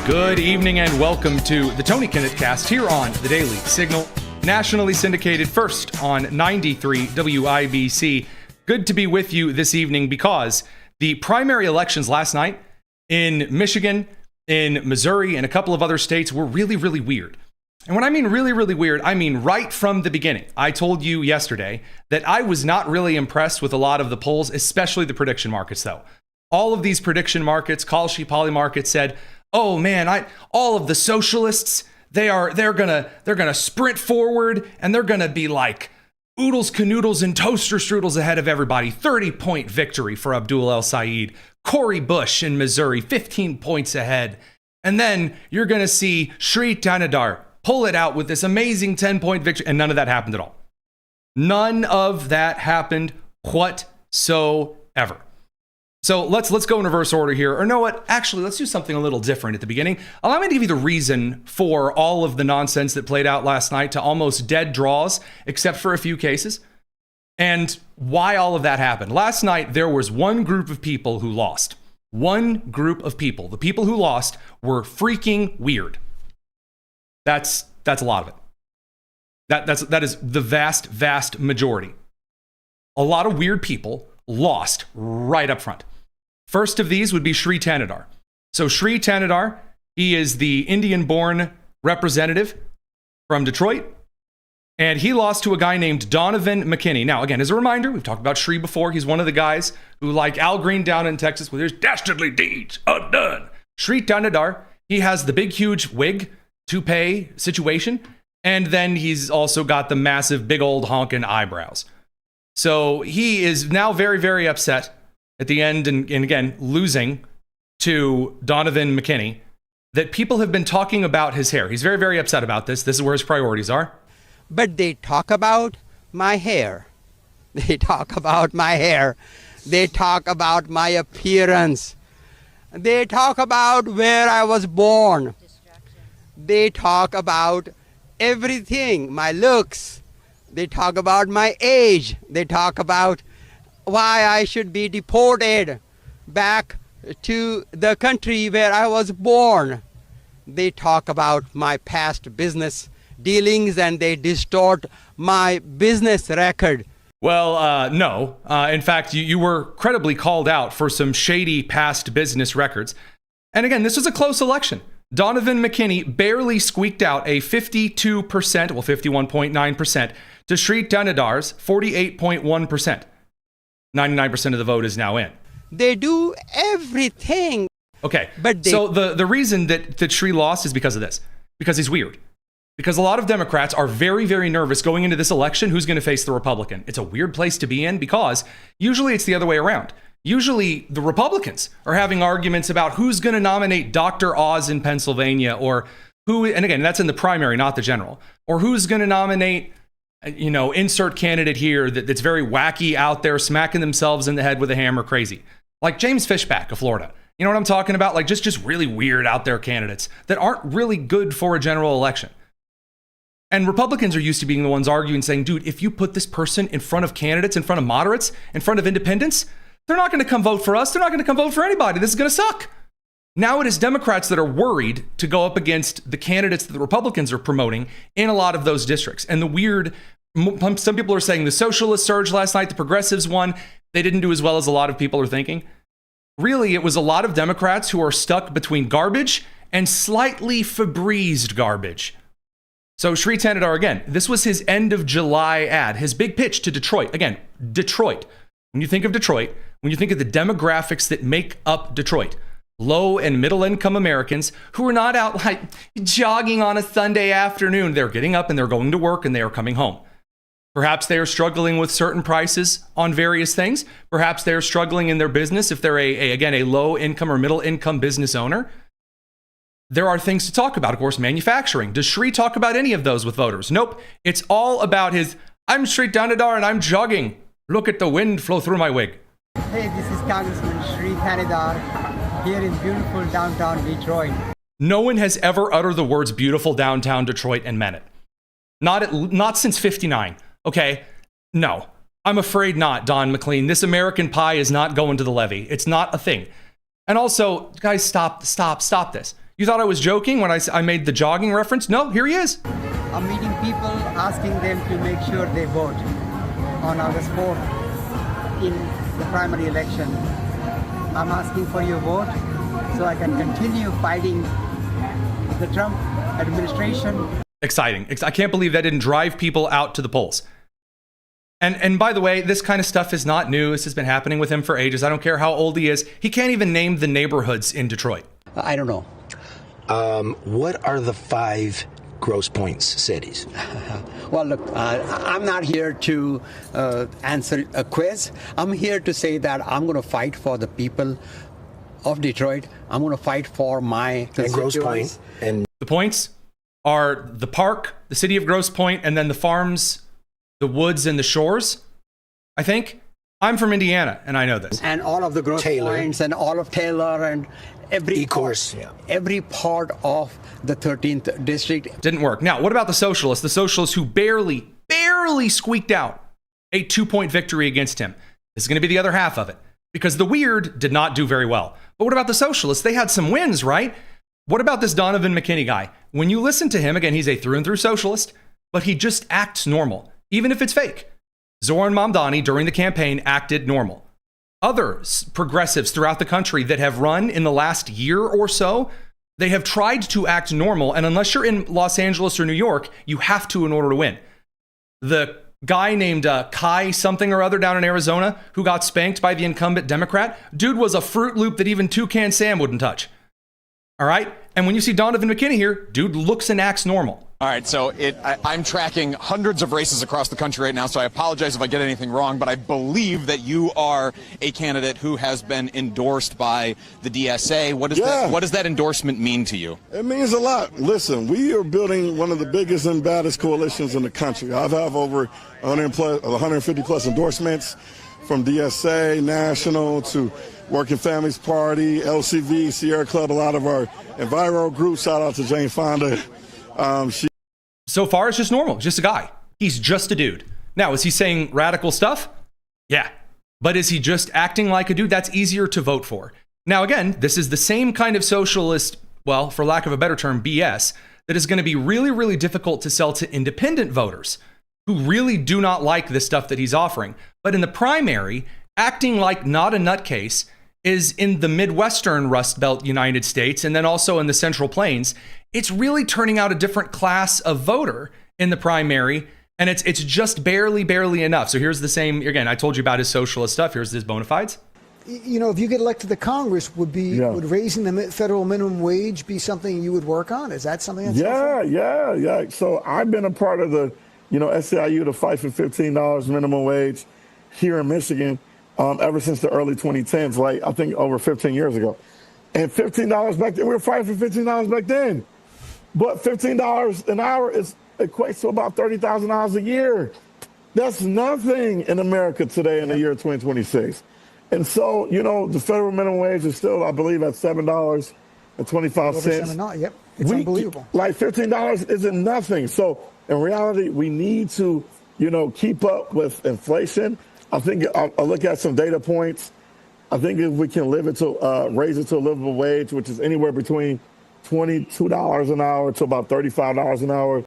Good evening and welcome to the Tony Kinnett Cast here on the Daily Signal, nationally syndicated first on 93 WIBC. Good to be with you this evening because the primary elections last night in Michigan, in Missouri, and a couple of other states were really, really weird. And when I mean really, really weird, I mean right from the beginning. I told you yesterday that I was not really impressed with a lot of the polls, especially the prediction markets, though. All of these prediction markets, Kalshi Polymarket said, "Oh man, all of the socialists, they're gonna sprint forward and they're gonna be like oodles, canoodles, and toaster strudels ahead of everybody. 30-point victory for Abdul El-Sayed. Cori Bush in Missouri, 15 points ahead. And then you're gonna see Shri Thanedar pull it out with this amazing 10-point victory." And none of that happened at all. None of that happened whatsoever. So let's go in reverse order here. Or know what? Actually, let's do something a little different at the beginning. Allow me to give you the reason for all of the nonsense that played out last night to almost dead draws, except for a few cases, and why all of that happened. Last night, there was one group of people who lost. One group of people. The people who lost were freaking weird. That's a lot of it. That is the vast majority. A lot of weird people lost right up front. First of these would be Shri Thanedar. So Shri Thanedar, he is the Indian-born representative from Detroit, and he lost to a guy named Donovan McKinney. Now, again, as a reminder, we've talked about Shri before. He's one of the guys who, like Al Green down in Texas, with his dastardly deeds undone. Shri Thanedar, he has the big, huge wig, toupee situation, and then he's also got the massive, big old honking eyebrows. So he is now very, very upset at the end, and again, losing to Donovan McKinney, that people have been talking about his hair. He's very, very upset about this. This is where his priorities are. But they talk about my hair. They talk about my hair. They talk about my appearance. They talk about where I was born. They talk about everything, my looks. They talk about my age. They talk about why I should be deported back to the country where I was born. They talk about my past business dealings and they distort my business record. Well, no. In fact, you were credibly called out for some shady past business records. And again, this was a close election. Donovan McKinney barely squeaked out a 52%, well, 51.9%, to Shri Thanedar's 48.1%. 99% of the vote is now in. They do everything. Okay, but so the reason that Shri lost is because of this. Because he's weird. Because a lot of Democrats are very, very nervous going into this election who's going to face the Republican. It's a weird place to be in because usually it's the other way around. Usually the Republicans are having arguments about who's going to nominate Dr. Oz in Pennsylvania, or who, and again, that's in the primary, not the general, or who's going to nominate, insert candidate here that's very wacky out there, smacking themselves in the head with a hammer crazy. Like James Fishback of Florida. You know what I'm talking about? Like just really weird out there candidates that aren't really good for a general election. And Republicans are used to being the ones arguing, saying, dude, if you put this person in front of candidates, in front of moderates, in front of independents, they're not going to come vote for us. They're not going to come vote for anybody. This is going to suck. Now it is Democrats that are worried to go up against the candidates that the Republicans are promoting in a lot of those districts. And the weird, some people are saying the Socialists surged last night, the Progressives won. They didn't do as well as a lot of people are thinking. Really, it was a lot of Democrats who are stuck between garbage and slightly Febrezed garbage. So Shri Thanedar, again, this was his end of July ad, his big pitch to Detroit. Again, Detroit. When you think of Detroit, when you think of the demographics that make up Detroit, low and middle income Americans who are not out like jogging on a Sunday afternoon. They're getting up and they're going to work and they are coming home. Perhaps they are struggling with certain prices on various things. Perhaps they're struggling in their business if they're a low income or middle income business owner. There are things to talk about, of course, manufacturing. Does Shri talk about any of those with voters? Nope. It's all about his, I'm Shri Thanedar and I'm jogging. Look at the wind flow through my wig. Hey, this is Congressman Shri Thanedar here in beautiful downtown Detroit. No one has ever uttered the words beautiful downtown Detroit and meant it. Not since 59, okay? No. I'm afraid not, Don McLean. This American pie is not going to the levee. It's not a thing. And also, guys, stop this. You thought I was joking when I made the jogging reference? No, here he is. I'm meeting people, asking them to make sure they vote on August 4th in the primary election. I'm asking for your vote so I can continue fighting the Trump administration. Exciting. I can't believe that didn't drive people out to the polls. And by the way, this kind of stuff is not new. This has been happening with him for ages. I don't care how old he is. He can't even name the neighborhoods in Detroit. I don't know. What are the 5 Grosse Points cities? Well, look, I'm not here to answer a quiz. I'm here to say that I'm going to fight for the people of Detroit. I'm going to fight for my constituents. And Grosse Point. And the points are the park, the city of Grosse Pointe, and then the farms, the woods, and the shores, I think. I'm from Indiana, and I know this. And all of the Grosse Points and all of Taylor and every part of the 13th district. Didn't work. Now, what about the socialists? The socialists who barely squeaked out a 2-point victory against him. This is going to be the other half of it, because the weird did not do very well. But what about the socialists? They had some wins, right? What about this Donovan McKinney guy? When you listen to him, again, he's a through and through socialist, but he just acts normal, even if it's fake. Zoran Mamdani, during the campaign, acted normal. Other progressives throughout the country that have run in the last year or so, they have tried to act normal, and unless you're in Los Angeles or New York, you have to in order to win. The guy named Kai something or other down in Arizona who got spanked by the incumbent Democrat, dude was a Fruit Loop that even Toucan Sam wouldn't touch. All right? And when you see Donovan McKinney here, dude looks and acts normal. All right, so I'm tracking hundreds of races across the country right now, so I apologize if I get anything wrong, but I believe that you are a candidate who has been endorsed by the DSA. What does that endorsement mean to you? It means a lot. Listen, we are building one of the biggest and baddest coalitions in the country. I have over 150 plus endorsements from DSA, National, to Working Families Party, LCV, Sierra Club, a lot of our enviro groups. Shout out to Jane Fonda. So far, it's just normal. Just a guy. He's just a dude. Now, is he saying radical stuff? Yeah. But is he just acting like a dude? That's easier to vote for. Now, again, this is the same kind of socialist, well, for lack of a better term, BS, that is going to be really, really difficult to sell to independent voters who really do not like the stuff that he's offering. But in the primary, acting like not a nutcase is in the Midwestern Rust Belt United States and then also in the Central Plains. It's really turning out a different class of voter in the primary, and it's just barely enough. So here's the same, again, I told you about his socialist stuff. Here's his bona fides. You know, if you get elected to Congress, would raising the federal minimum wage be something you would work on? Is that something that's Yeah. So I've been a part of the, SEIU to fight for $15 minimum wage here in Michigan ever since the early 2010s, like I think over 15 years ago. And $15 back then, we were fighting for $15 back then. But $15 an hour equates to about $30,000 a year. That's nothing in America today in the year 2026. And so, the federal minimum wage is still, I believe, at $7.25. Yep, it's unbelievable. Like $15 isn't nothing. So in reality, we need to, keep up with inflation. I think I'll look at some data points. I think if we can raise it to a livable wage, which is anywhere between $22 an hour to about $35 an hour.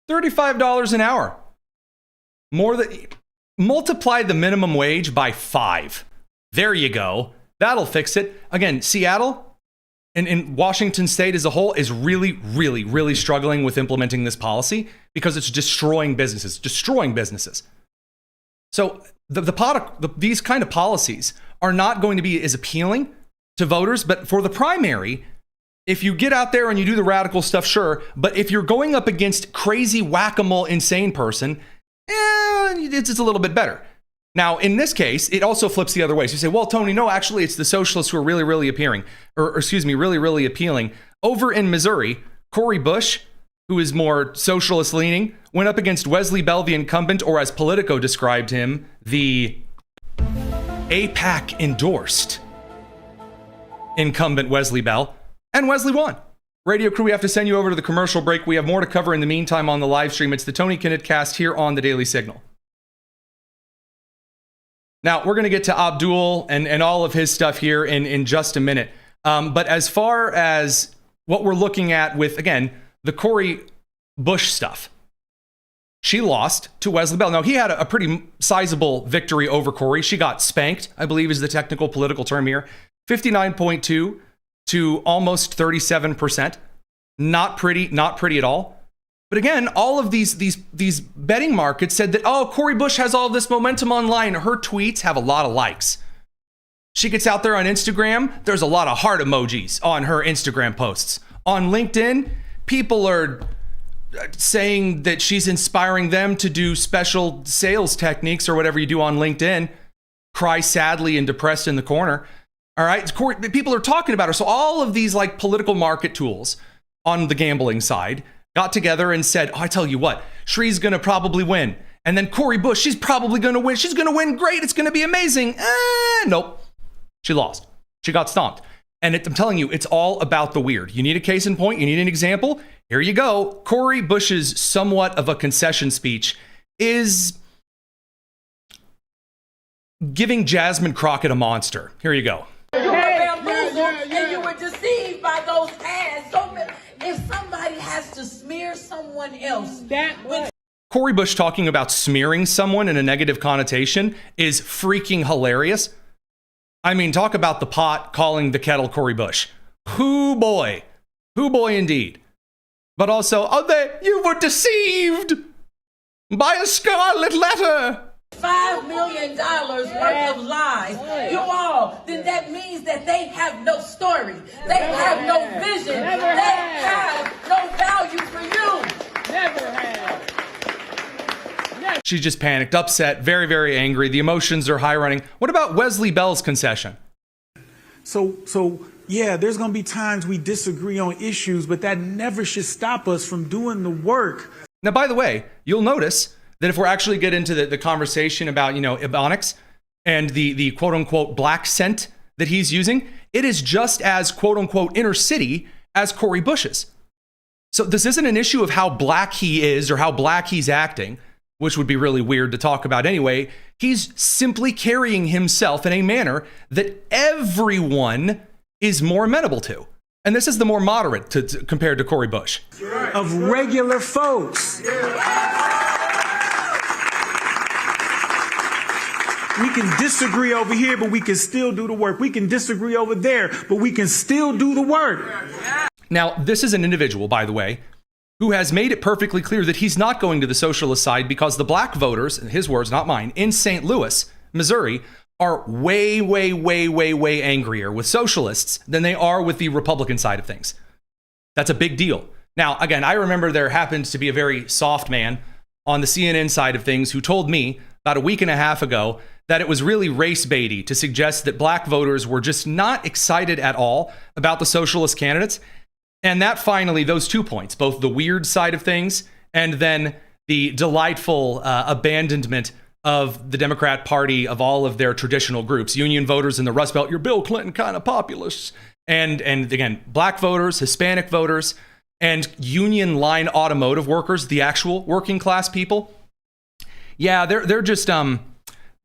$35 an hour. Multiply the minimum wage by 5. There you go. That'll fix it. Again, Seattle and Washington State as a whole is really struggling with implementing this policy because it's destroying businesses. So these kind of policies are not going to be as appealing to voters, but for the primary, if you get out there and you do the radical stuff, sure. But if you're going up against crazy whack-a-mole insane person, it's a little bit better. Now, in this case, it also flips the other way. So you say, well, Tony, no, actually, it's the socialists who are really appealing. Over in Missouri, Cori Bush, who is more socialist leaning, went up against Wesley Bell, the incumbent, or as Politico described him, the AIPAC endorsed incumbent Wesley Bell. And Wesley won. Radio crew, we have to send you over to the commercial break. We have more to cover in the meantime on the live stream. It's the Tony Kinnett Cast here on the Daily Signal. Now, we're going to get to Abdul and all of his stuff here in just a minute. But as far as what we're looking at with, again, the Cori Bush stuff. She lost to Wesley Bell. Now, he had a pretty sizable victory over Cori. She got spanked, I believe is the technical political term here. 59.2 to almost 37%. Not pretty at all. But again, all of these betting markets said that, oh, Cori Bush has all this momentum online. Her tweets have a lot of likes. She gets out there on Instagram. There's a lot of heart emojis on her Instagram posts. On LinkedIn, people are saying that she's inspiring them to do special sales techniques or whatever you do on LinkedIn. Cry sadly and depressed in the corner. All right, people are talking about her. So all of these like political market tools on the gambling side got together and said, oh, I tell you what, Shri's going to probably win. And then Cori Bush, she's probably going to win. She's going to win great. It's going to be amazing. Nope. She lost. She got stomped. And I'm telling you, it's all about the weird. You need a case in point. You need an example. Here you go. Cori Bush's somewhat of a concession speech is giving Jasmine Crockett a monster. Here you go. You were bamboozled and you were deceived by those ads. So if somebody has to smear someone else, Cori Bush talking about smearing someone in a negative connotation is freaking hilarious. I mean, talk about the pot calling the kettle Cori Bush. Hoo boy indeed. But also, you were deceived by a scarlet letter. $5 million worth of lies. You all, then that means that they have no story. They have no vision. They have no value for you. Never have. She's just panicked, upset, very, very angry. The emotions are high running. What about Wesley Bell's concession? So yeah, there's going to be times we disagree on issues, but that never should stop us from doing the work. Now, by the way, you'll notice that if we're actually get into the conversation about, Ebonics and the quote unquote black scent that he's using, it is just as quote unquote inner city as Cori Bush's. So this isn't an issue of how black he is or how black he's acting, which would be really weird to talk about anyway. He's simply carrying himself in a manner that everyone is more amenable to. And this is the more moderate compared to Cori Bush. Of regular folks. We can disagree over here, but we can still do the work. We can disagree over there, but we can still do the work. Now, this is an individual, by the way, who has made it perfectly clear that he's not going to the socialist side because the black voters, his words, not mine, in St. Louis, Missouri, are way, way, way, way, way angrier with socialists than they are with the Republican side of things. That's a big deal. Now, again, I remember there happened to be a very soft man on the CNN side of things who told me about a week and a half ago that it was really race baity to suggest that black voters were just not excited at all about the socialist candidates. And that finally, those 2 points, both the weird side of things and then the delightful abandonment of the Democrat Party of all of their traditional groups, union voters in the Rust Belt, you're Bill Clinton kind of populists. And again, black voters, Hispanic voters, and union line automotive workers, the actual working class people. Yeah, they're just,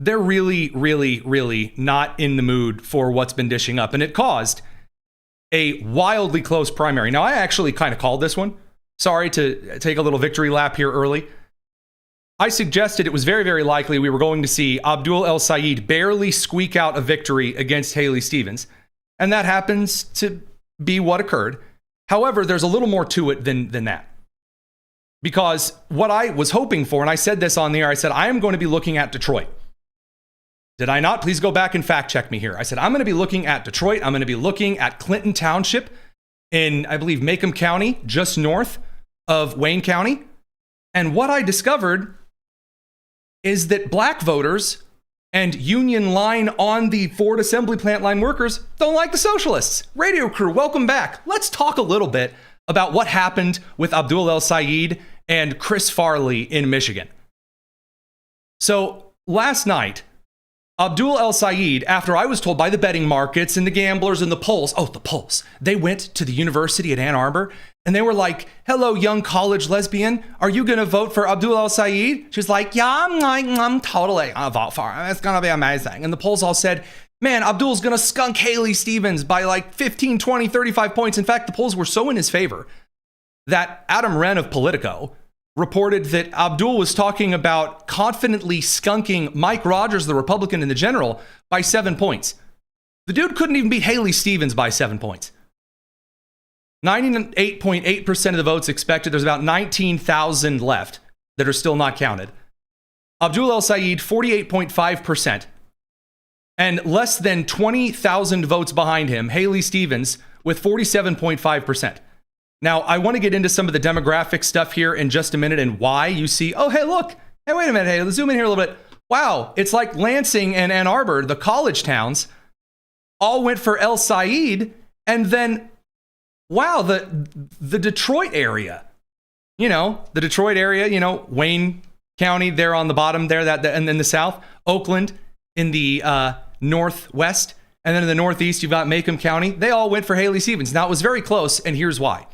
they're really, really, really not in the mood for what's been dishing up. And it caused a wildly close primary. Now, I actually kind of called this one. Sorry to take a little victory lap here early. I suggested it was very, very likely we were going to see Abdul El-Sayed barely squeak out a victory against Haley Stevens. And that happens to be what occurred. However, there's a little more to it than that. Because what I was hoping for, and I said this on the air, I said, I am going to be looking at Detroit. Did I not? Please go back and fact check me here. I said, I'm going to be looking at Detroit. I'm going to be looking at Clinton Township in, I believe, Macomb County, just north of Wayne County. And what I discovered is that black voters and union line on the Ford assembly plant line workers don't like the socialists. Radio crew, welcome back. Let's talk a little bit about what happened with Abdul El-Sayed and Chris Farley in Michigan. So last night, Abdul El-Sayed, after I was told by the betting markets and the gamblers and the polls, they went to the university at Ann Arbor and they were like, hello, young college lesbian, are you going to vote for Abdul El-Sayed? She's like, yeah, I'm totally going to vote for him. It's going to be amazing. And the polls all said, man, Abdul's going to skunk Haley Stevens by like 15, 20, 35 points. In fact, the polls were so in his favor that Adam Wren of Politico reported that Abdul was talking about confidently skunking Mike Rogers, the Republican in the general, by 7 points. The dude couldn't even beat Haley Stevens by 7 points. 98.8% of the votes expected. There's about 19,000 left that are still not counted. Abdul El-Sayed, 48.5%. And less than 20,000 votes behind him, Haley Stevens, with 47.5%. Now, I want to get into some of the demographic stuff here in just a minute and why you see, oh, hey, look. Hey, wait a minute. Hey, let's zoom in here a little bit. Wow, it's like Lansing and Ann Arbor, the college towns, all went for El-Sayed. And then, wow, the Detroit area. The Detroit area, Wayne County there on the bottom there, and then the south, Oakland in the northwest, and then in the northeast, you've got Macomb County. They all went for Haley Stevens. Now, it was very close, and here's why.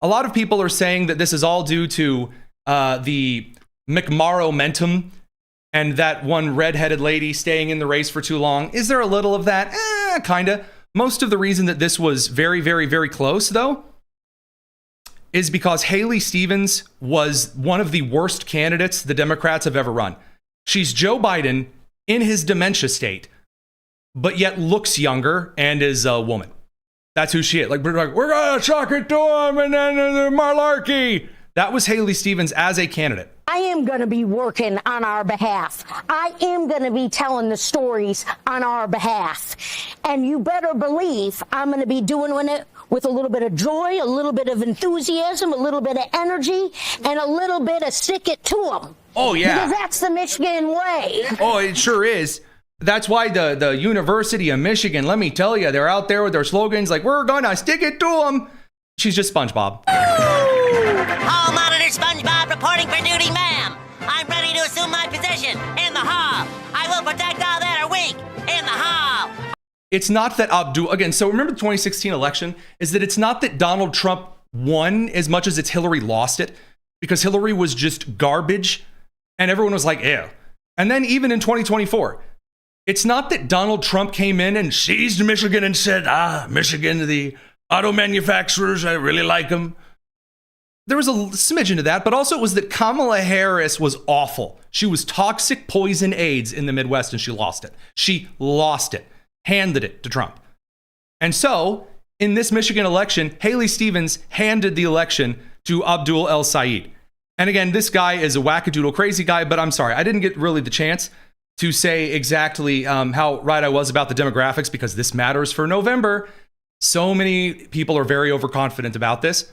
A lot of people are saying that this is all due to the McMorrow-mentum and that one redheaded lady staying in the race for too long. Is there a little of that? Kinda. Most of the reason that this was very, very, very close, though, is because Haley Stevens was one of the worst candidates the Democrats have ever run. She's Joe Biden in his dementia state, but yet looks younger and is a woman. That's who she is. Like, we're going to chuck it to him and then the malarkey. That was Haley Stevens as a candidate. I am going to be working on our behalf. I am going to be telling the stories on our behalf. And you better believe I'm going to be doing it with a little bit of joy, a little bit of enthusiasm, a little bit of energy, and a little bit of stick it to them. Oh, yeah. Because that's the Michigan way. Oh, it sure is. That's why the University of Michigan, let me tell you, they're out there with their slogans like, we're going to stick it to them. She's just SpongeBob. Hall Monitor SpongeBob reporting for duty, ma'am. I'm ready to assume my position in the hall. I will protect all that are weak in the hall. It's not that Abdul, again, so remember the 2016 election, is that it's not that Donald Trump won as much as it's Hillary lost it, because Hillary was just garbage and everyone was like, ew. And then even in 2024, it's not that Donald Trump came in and seized Michigan and said, Michigan, the auto manufacturers, I really like them. There was a smidgen to that, but also it was that Kamala Harris was awful. She was toxic poison AIDS in the Midwest and she lost it. She lost it, handed it to Trump. And so in this Michigan election, Haley Stevens handed the election to Abdul El-Sayed. And again, this guy is a wackadoodle crazy guy, but I'm sorry, I didn't get really the chance to say exactly how right I was about the demographics because this matters for November. So many people are very overconfident about this.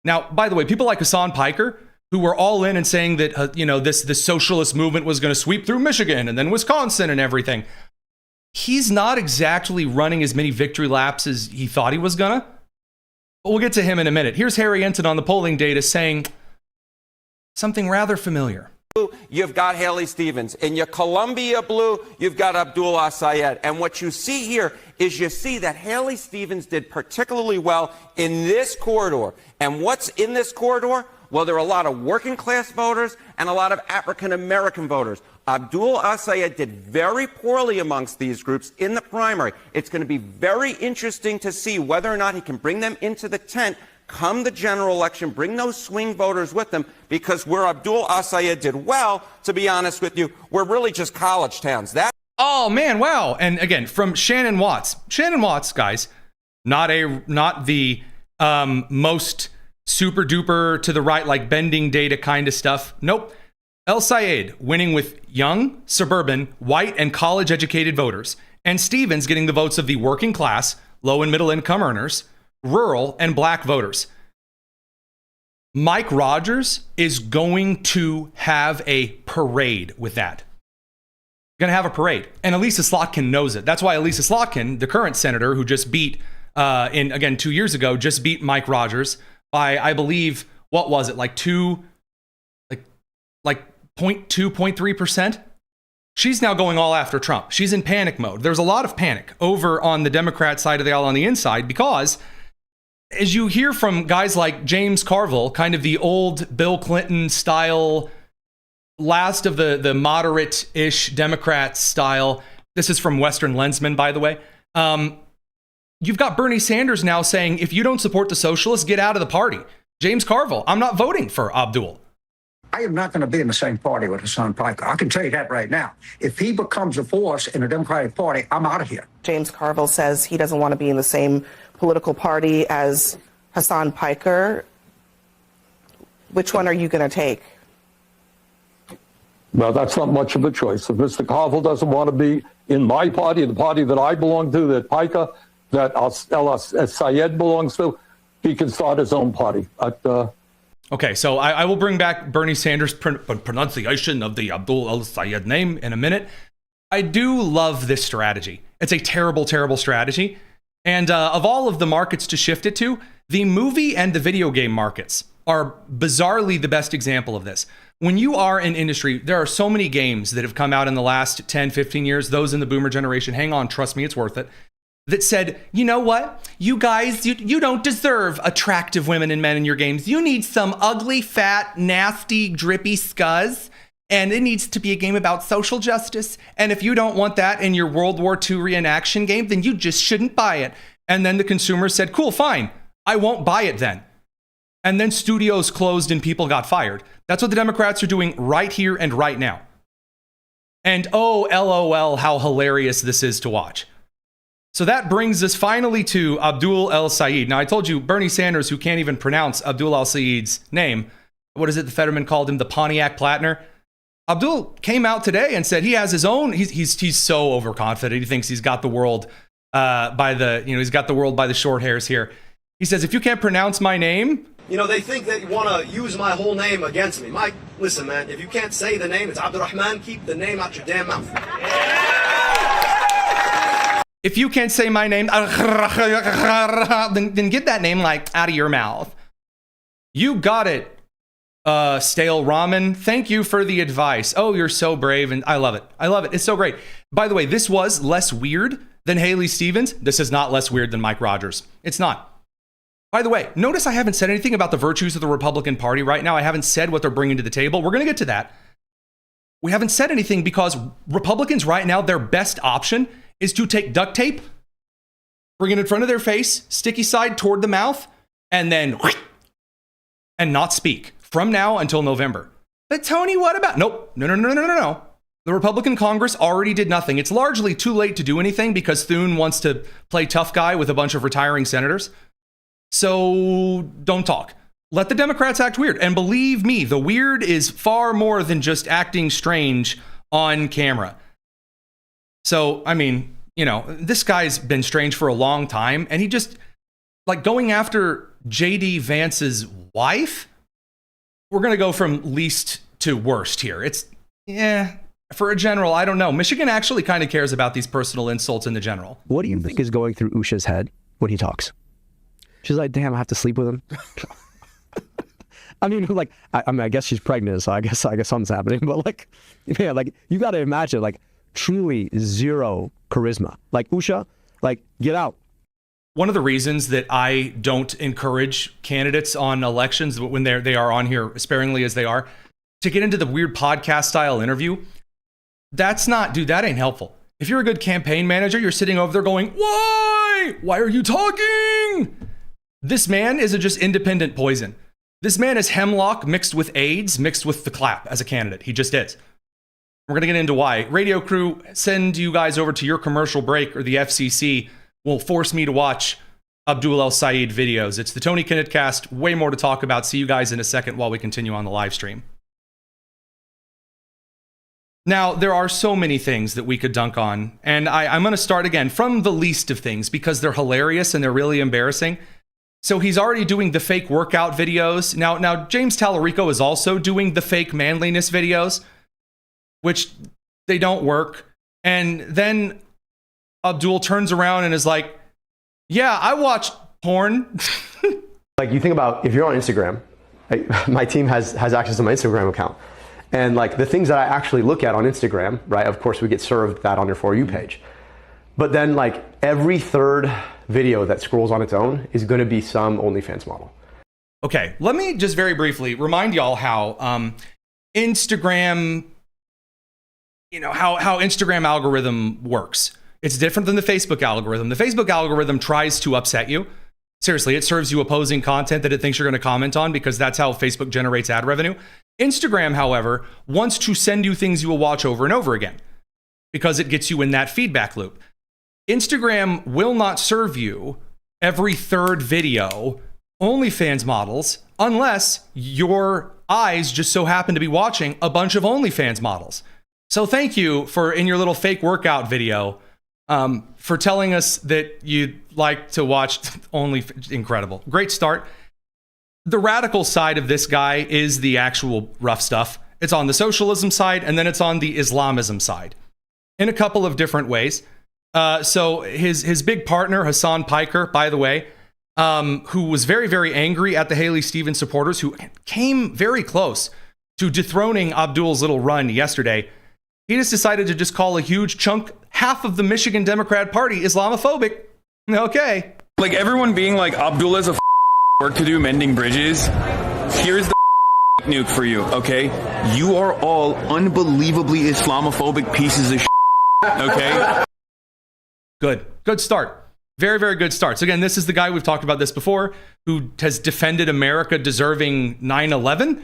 Now, by the way, people like Hassan Piker, who were all in and saying that, this socialist movement was going to sweep through Michigan and then Wisconsin and everything. He's not exactly running as many victory laps as he thought he was going to. But we'll get to him in a minute. Here's Harry Enton on the polling data saying something rather familiar. You've got Haley Stevens. In your Columbia blue, you've got Abdul El-Sayed. And what you see here is you see that Haley Stevens did particularly well in this corridor. And what's in this corridor? Well, there are a lot of working class voters and a lot of African American voters. Abdul El-Sayed did very poorly amongst these groups in the primary. It's going to be very interesting to see whether or not he can bring them into the tent come the general election, bring those swing voters with them, because where Abdul El-Sayed did well, to be honest with you, we're really just college towns. Oh, man, wow. And again, from Shannon Watts. Shannon Watts, guys, not the most super duper to the right, like bending data kind of stuff. Nope. El-Sayed winning with young, suburban, white, and college-educated voters. And Stevens getting the votes of the working class, low and middle income earners, rural, and black voters. Mike Rogers is going to have a parade with that. Going to have a parade. And Elisa Slotkin knows it. That's why Elisa Slotkin, the current senator who just beat, 2 years ago, just beat Mike Rogers by, I believe, what was it? Like 0.3%? She's now going all after Trump. She's in panic mode. There's a lot of panic over on the Democrat side of the aisle on the inside because as you hear from guys like James Carville, kind of the old Bill Clinton style, last of the moderate-ish Democrat style, This is from Western Lensman, by the way. You've got Bernie Sanders now saying, if you don't support the socialists, get out of the party. James Carville, I'm not voting for Abdul. I am not going to be in the same party with Hassan Piker. I can tell you that right now. If he becomes a force in the Democratic Party, I'm out of here. James Carville says he doesn't want to be in the same political party as Hassan Piker. Which one are you going to take? Well, that's not much of a choice. If Mr. Carville doesn't want to be in my party, the party that I belong to, that Piker, that El-Sayed belongs to, he can start his own party. Okay, so I will bring back Bernie Sanders' pronunciation of the Abdul El-Sayed name in a minute. I do love this strategy. It's a terrible, terrible strategy. And of all of the markets to shift it to, the movie and the video game markets are bizarrely the best example of this. When you are in industry, there are so many games that have come out in the last 10, 15 years, those in the boomer generation, hang on, trust me, it's worth it, that said, you know what? You guys, you don't deserve attractive women and men in your games. You need some ugly, fat, nasty, drippy scuzz. And it needs to be a game about social justice. And if you don't want that in your World War II reenaction game, then you just shouldn't buy it. And then the consumer said, cool, fine. I won't buy it then. And then studios closed and people got fired. That's what the Democrats are doing right here and right now. And oh, LOL, how hilarious this is to watch. So that brings us finally to Abdul El-Sayed. Now, I told you, Bernie Sanders, who can't even pronounce Abdul El-Sayed's name, what is it the Fetterman called him? The Pontiac Plattner? Abdul came out today and said he has his own, he's so overconfident. He thinks he's got the world he's got the world by the short hairs here. He says, if you can't pronounce my name. They think that you want to use my whole name against me. Mike, listen, man, if you can't say the name, it's Abdurrahman, keep the name out your damn mouth. If you can't say my name, then get that name out of your mouth. You got it. Stale ramen, thank you for the advice. Oh, you're so brave, and I love it. I love it. It's so great. By the way, this was less weird than Haley Stevens. This is not less weird than Mike Rogers. It's not. By the way, notice I haven't said anything about the virtues of the Republican Party right now. I haven't said what they're bringing to the table. We're going to get to that. We haven't said anything because Republicans right now, their best option is to take duct tape, bring it in front of their face, sticky side toward the mouth, and then and not speak. From now until November. But Tony, what about? Nope. No. The Republican Congress already did nothing. It's largely too late to do anything because Thune wants to play tough guy with a bunch of retiring senators. So don't talk. Let the Democrats act weird. And believe me, the weird is far more than just acting strange on camera. So, I mean, this guy's been strange for a long time. And he just, going after J.D. Vance's wife. We're going to go from least to worst here. It's, for a general, I don't know. Michigan actually kind of cares about these personal insults in the general. What do you think is going through Usha's head when he talks? She's like, damn, I have to sleep with him. I mean, I guess she's pregnant, so I guess something's happening. But you got to imagine, truly zero charisma. Usha, get out. One of the reasons that I don't encourage candidates on elections when they are on here sparingly as they are to get into the weird podcast style interview. That ain't helpful. If you're a good campaign manager, you're sitting over there going, why? Why are you talking? This man is just independent poison. This man is hemlock mixed with AIDS, mixed with the clap as a candidate. He just is. We're going to get into why. Radio crew, send you guys over to your commercial break or the FCC will force me to watch Abdul El-Sayed videos. It's the Tony Kinnett Cast. Way more to talk about. See you guys in a second while we continue on the live stream. Now, there are so many things that we could dunk on, and I'm going to start again from the least of things because they're hilarious and they're really embarrassing. So he's already doing the fake workout videos. Now James Tallarico is also doing the fake manliness videos, which they don't work. And then Abdul turns around and is like, yeah, I watch porn. You think about if you're on Instagram, my team has access to my Instagram account. And the things that I actually look at on Instagram, right? Of course, we get served that on your For You page. But then every third video that scrolls on its own is going to be some OnlyFans model. Okay, let me just very briefly remind y'all how Instagram how Instagram algorithm works. It's different than the Facebook algorithm. The Facebook algorithm tries to upset you. Seriously, it serves you opposing content that it thinks you're going to comment on because that's how Facebook generates ad revenue. Instagram, however, wants to send you things you will watch over and over again because it gets you in that feedback loop. Instagram will not serve you every third video OnlyFans models unless your eyes just so happen to be watching a bunch of OnlyFans models. So thank you for, in your little fake workout video, for telling us that you'd like to watch incredible. Great start. The radical side of this guy is the actual rough stuff. It's on the socialism side, and then it's on the Islamism side in a couple of different ways. So his big partner, Hassan Piker, by the way, who was very, very angry at the Haley Stevens supporters who came very close to dethroning Abdul's little run yesterday. He just decided to just call a huge chunk, half of the Michigan Democrat Party, Islamophobic. Okay. Like everyone being like, Abdul has a work to do mending bridges. Here's the nuke for you, okay? You are all unbelievably Islamophobic pieces of okay? Good start. Very, very good start. So again, this is the guy, we've talked about this before, who has defended America deserving 9/11.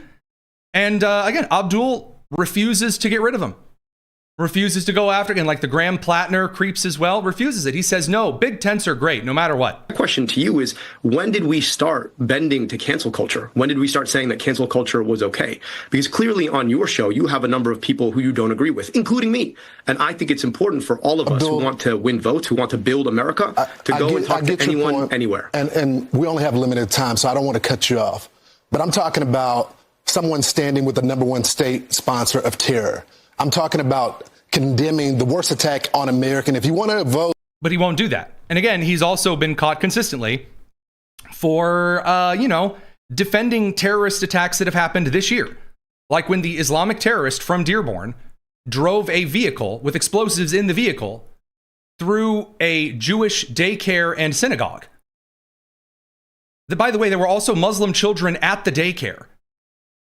And again, Abdul refuses to get rid of him. Refuses to go after it. And like the Graham Plattner creeps as well, refuses it. He says, no, big tents are great, no matter what. The question to you is, when did we start bending to cancel culture? When did we start saying that cancel culture was okay? Because clearly on your show, you have a number of people who you don't agree with, including me. And I think it's important for all of us who want to win votes, who want to build America, to go and talk to anyone, anywhere. And we only have limited time, so I don't want to cut you off. But I'm talking about someone standing with the #1 state sponsor of terror. I'm talking about condemning the worst attack on American. If you want to vote. But he won't do that. And again, he's also been caught consistently for, defending terrorist attacks that have happened this year. Like when the Islamic terrorist from Dearborn drove a vehicle with explosives in the vehicle through a Jewish daycare and synagogue. By the way, there were also Muslim children at the daycare.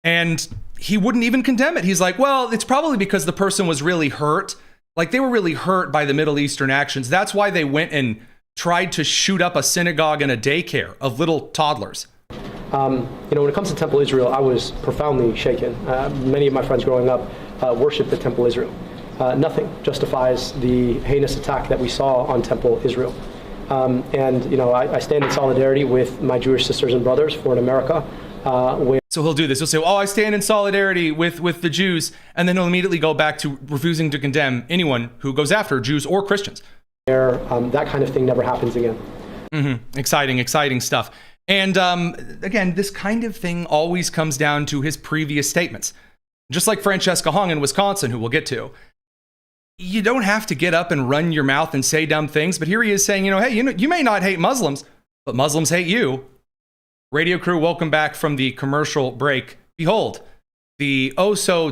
And he wouldn't even condemn it. He's like, well, it's probably because the person was really hurt. Like they were really hurt by the Middle Eastern actions. That's why they went and tried to shoot up a synagogue and a daycare of little toddlers. When it comes to Temple Israel, I was profoundly shaken. Many of my friends growing up worshiped at Temple Israel. Nothing justifies the heinous attack that we saw on Temple Israel. I stand in solidarity with my Jewish sisters and brothers for an America So he'll do this. He'll say, I stand in solidarity with the Jews. And then he'll immediately go back to refusing to condemn anyone who goes after Jews or Christians. Where that kind of thing never happens again. Mm-hmm. Exciting stuff. And again, this kind of thing always comes down to his previous statements. Just like Francesca Hong in Wisconsin, who we'll get to. You don't have to get up and run your mouth and say dumb things. But here he is saying, hey, you may not hate Muslims, but Muslims hate you. Radio crew, welcome back from the commercial break. Behold, the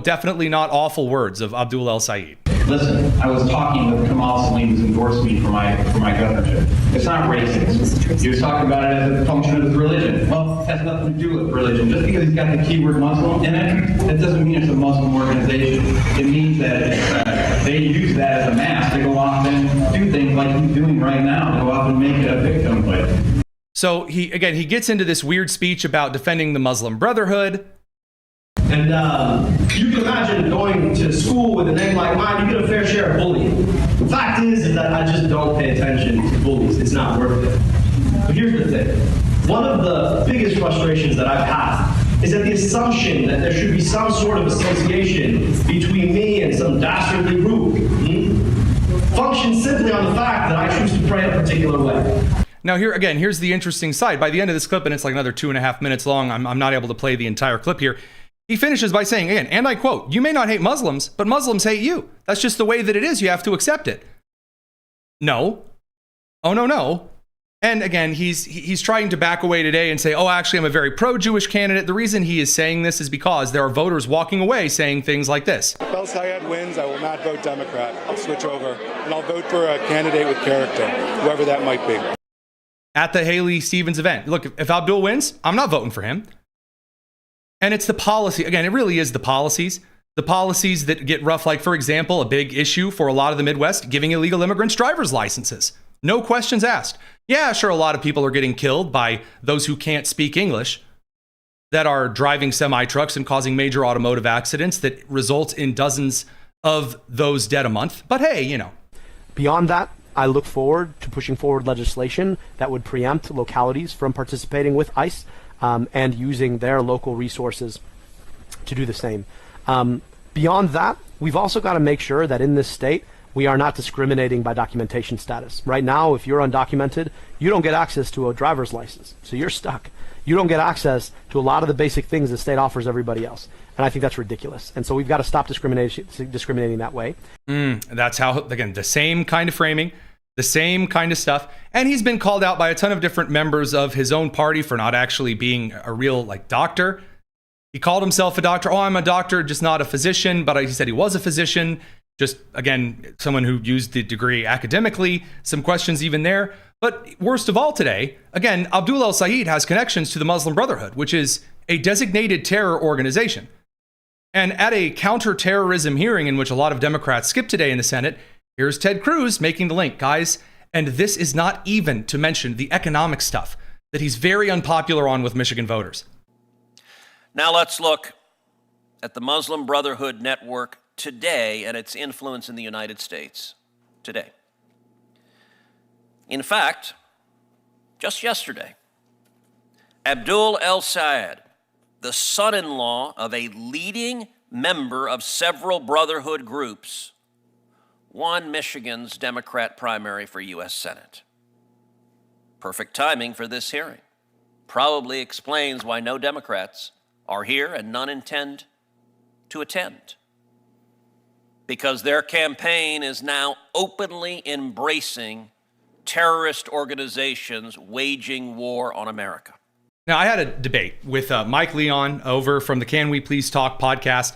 definitely not awful words of Abdul El-Sayed. Listen, I was talking with Kamal Salim's endorsed me for my governorship. It's not racist. He was talking about it as a function of his religion. Well, it has nothing to do with religion. Just because he's got the keyword Muslim in it, that doesn't mean it's a Muslim organization. It means that they use that as a mask to go off and do things like he's doing right now, go off and make it a victim play. So he gets into this weird speech about defending the Muslim Brotherhood. And you can imagine going to school with a name like mine, you get a fair share of bullying. The fact is that I just don't pay attention to bullies. It's not worth it. But here's the thing. One of the biggest frustrations that I've had is that the assumption that there should be some sort of association between me and some dastardly group functions simply on the fact that I choose to pray a particular way. Now here's the interesting side. By the end of this clip, and it's like another 2.5 minutes long, I'm not able to play the entire clip here. He finishes by saying again, and I quote, "You may not hate Muslims, but Muslims hate you. That's just the way that it is. You have to accept it." No. Oh, no. And again, he's trying to back away today and say, actually, I'm a very pro-Jewish candidate. The reason he is saying this is because there are voters walking away saying things like this. If El-Sayed wins, I will not vote Democrat. I'll switch over, and I'll vote for a candidate with character, whoever that might be. At the Haley Stevens event. Look, if Abdul wins, I'm not voting for him. And it's the policy. Again, it really is the policies the policies that get rough, like, for example, a big issue for a lot of the Midwest, giving illegal immigrants driver's licenses. No questions asked. Yeah, sure, a lot of people are getting killed by those who can't speak English that are driving semi-trucks and causing major automotive accidents that result in dozens of those dead a month. But hey, you know. Beyond that, I look forward to pushing forward legislation that would preempt localities from participating with ICE and using their local resources to do the same. Beyond that, we've also got to make sure that in this state, we are not discriminating by documentation status. Right now, if you're undocumented, you don't get access to a driver's license. So you're stuck. You don't get access to a lot of the basic things the state offers everybody else. And I think that's ridiculous. And so we've got to stop discriminating that way. That's how, again, the same kind of framing, the same kind of stuff. And he's been called out by a ton of different members of his own party for not actually being a real, like, doctor. He called himself a doctor. Oh, I'm a doctor, just not a physician. But he said he was a physician. Just, again, someone who used the degree academically. Some questions even there. But worst of all today, again, Abdul El-Sayed has connections to the Muslim Brotherhood, which is a designated terror organization. And at a counterterrorism hearing in which a lot of Democrats skipped today in the Senate, here's Ted Cruz making the link, guys. And this is not even to mention the economic stuff that he's very unpopular on with Michigan voters. Now let's look at the Muslim Brotherhood network today and its influence in the United States today. In fact, just yesterday, Abdul El-Sayed, the son-in-law of a leading member of several Brotherhood groups, won Michigan's Democrat primary for U.S. Senate. Perfect timing for this hearing. Probably explains why no Democrats are here and none intend to attend. Because their campaign is now openly embracing terrorist organizations waging war on America. Now, I had a debate with Mike Leon over from the Can We Please Talk podcast,